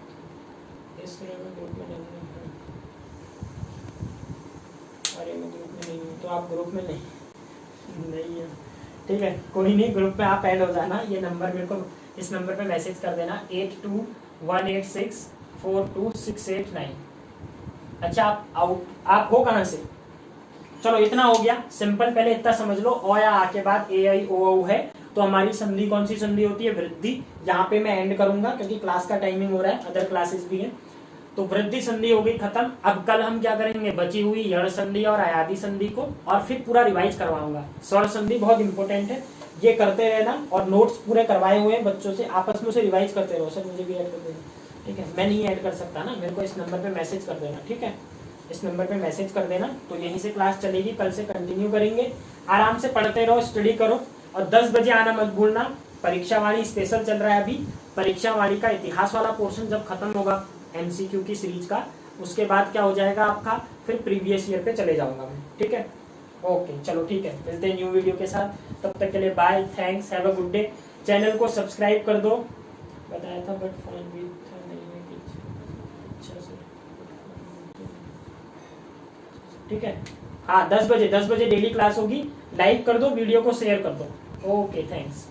इस ग्रुप में नहीं, अरे मैं ग्रुप में नहीं हूँ, तो आप ग्रुप में नहीं है। ठीक है, कोई नहीं, ग्रुप में आप ऐड हो जाना, ये नंबर मेरे को, इस नंबर पे मैसेज कर देना 8218642689। अच्छा, आप हो कहाँ से, चलो इतना हो गया सिंपल, पहले इतना समझ लो, ओ या आ के बाद ए आई ओ औ है, तो हमारी संधि कौन सी संधि होती है, वृद्धि। यहाँ पे मैं एंड करूंगा क्योंकि क्लास का टाइमिंग हो रहा है, अदर क्लासेस भी है, तो वृद्धि संधि हो गई खत्म। अब कल हम क्या करेंगे, बची हुई यण संधि और अयादि संधि को, और फिर पूरा रिवाइज करवाऊंगा। स्वर संधि बहुत इंपॉर्टेंट है, ये करते रहना, और नोट्स पूरे करवाए हुए हैं बच्चों से, आपस में से रिवाइज करते रहो। सर मुझे भी ऐड कर देना, ठीक है, मैं नहीं ऐड कर सकता ना, मेरे को इस नंबर पे मैसेज कर देना। ठीक है, इस नंबर पे मैसेज कर देना, तो यहीं से क्लास चलेगी, कल से कंटिन्यू करेंगे। आराम से पढ़ते रहो, स्टडी करो, और 10 बजे आना मत भूलना। परीक्षा वाली स्पेशल चल रहा है अभी। परीक्षा वाली का इतिहास वाला पोर्शन जब खत्म होगा एमसीक्यू की सीरीज का, उसके बाद क्या हो जाएगा आपका, फिर प्रीवियस ईयर पे चले जाऊंगा मैं, ठीक है। ओके चलो ठीक है, मिलते हैं न्यू वीडियो के साथ, तब तक के लिए bye, thanks, have a good day. Channel को सब्सक्राइब कर दो, बताया था बट फोन भी नहीं है अच्छा से, ठीक है। हाँ 10 बजे डेली क्लास होगी, लाइक कर दो, वीडियो को शेयर कर दो। Okay thanks.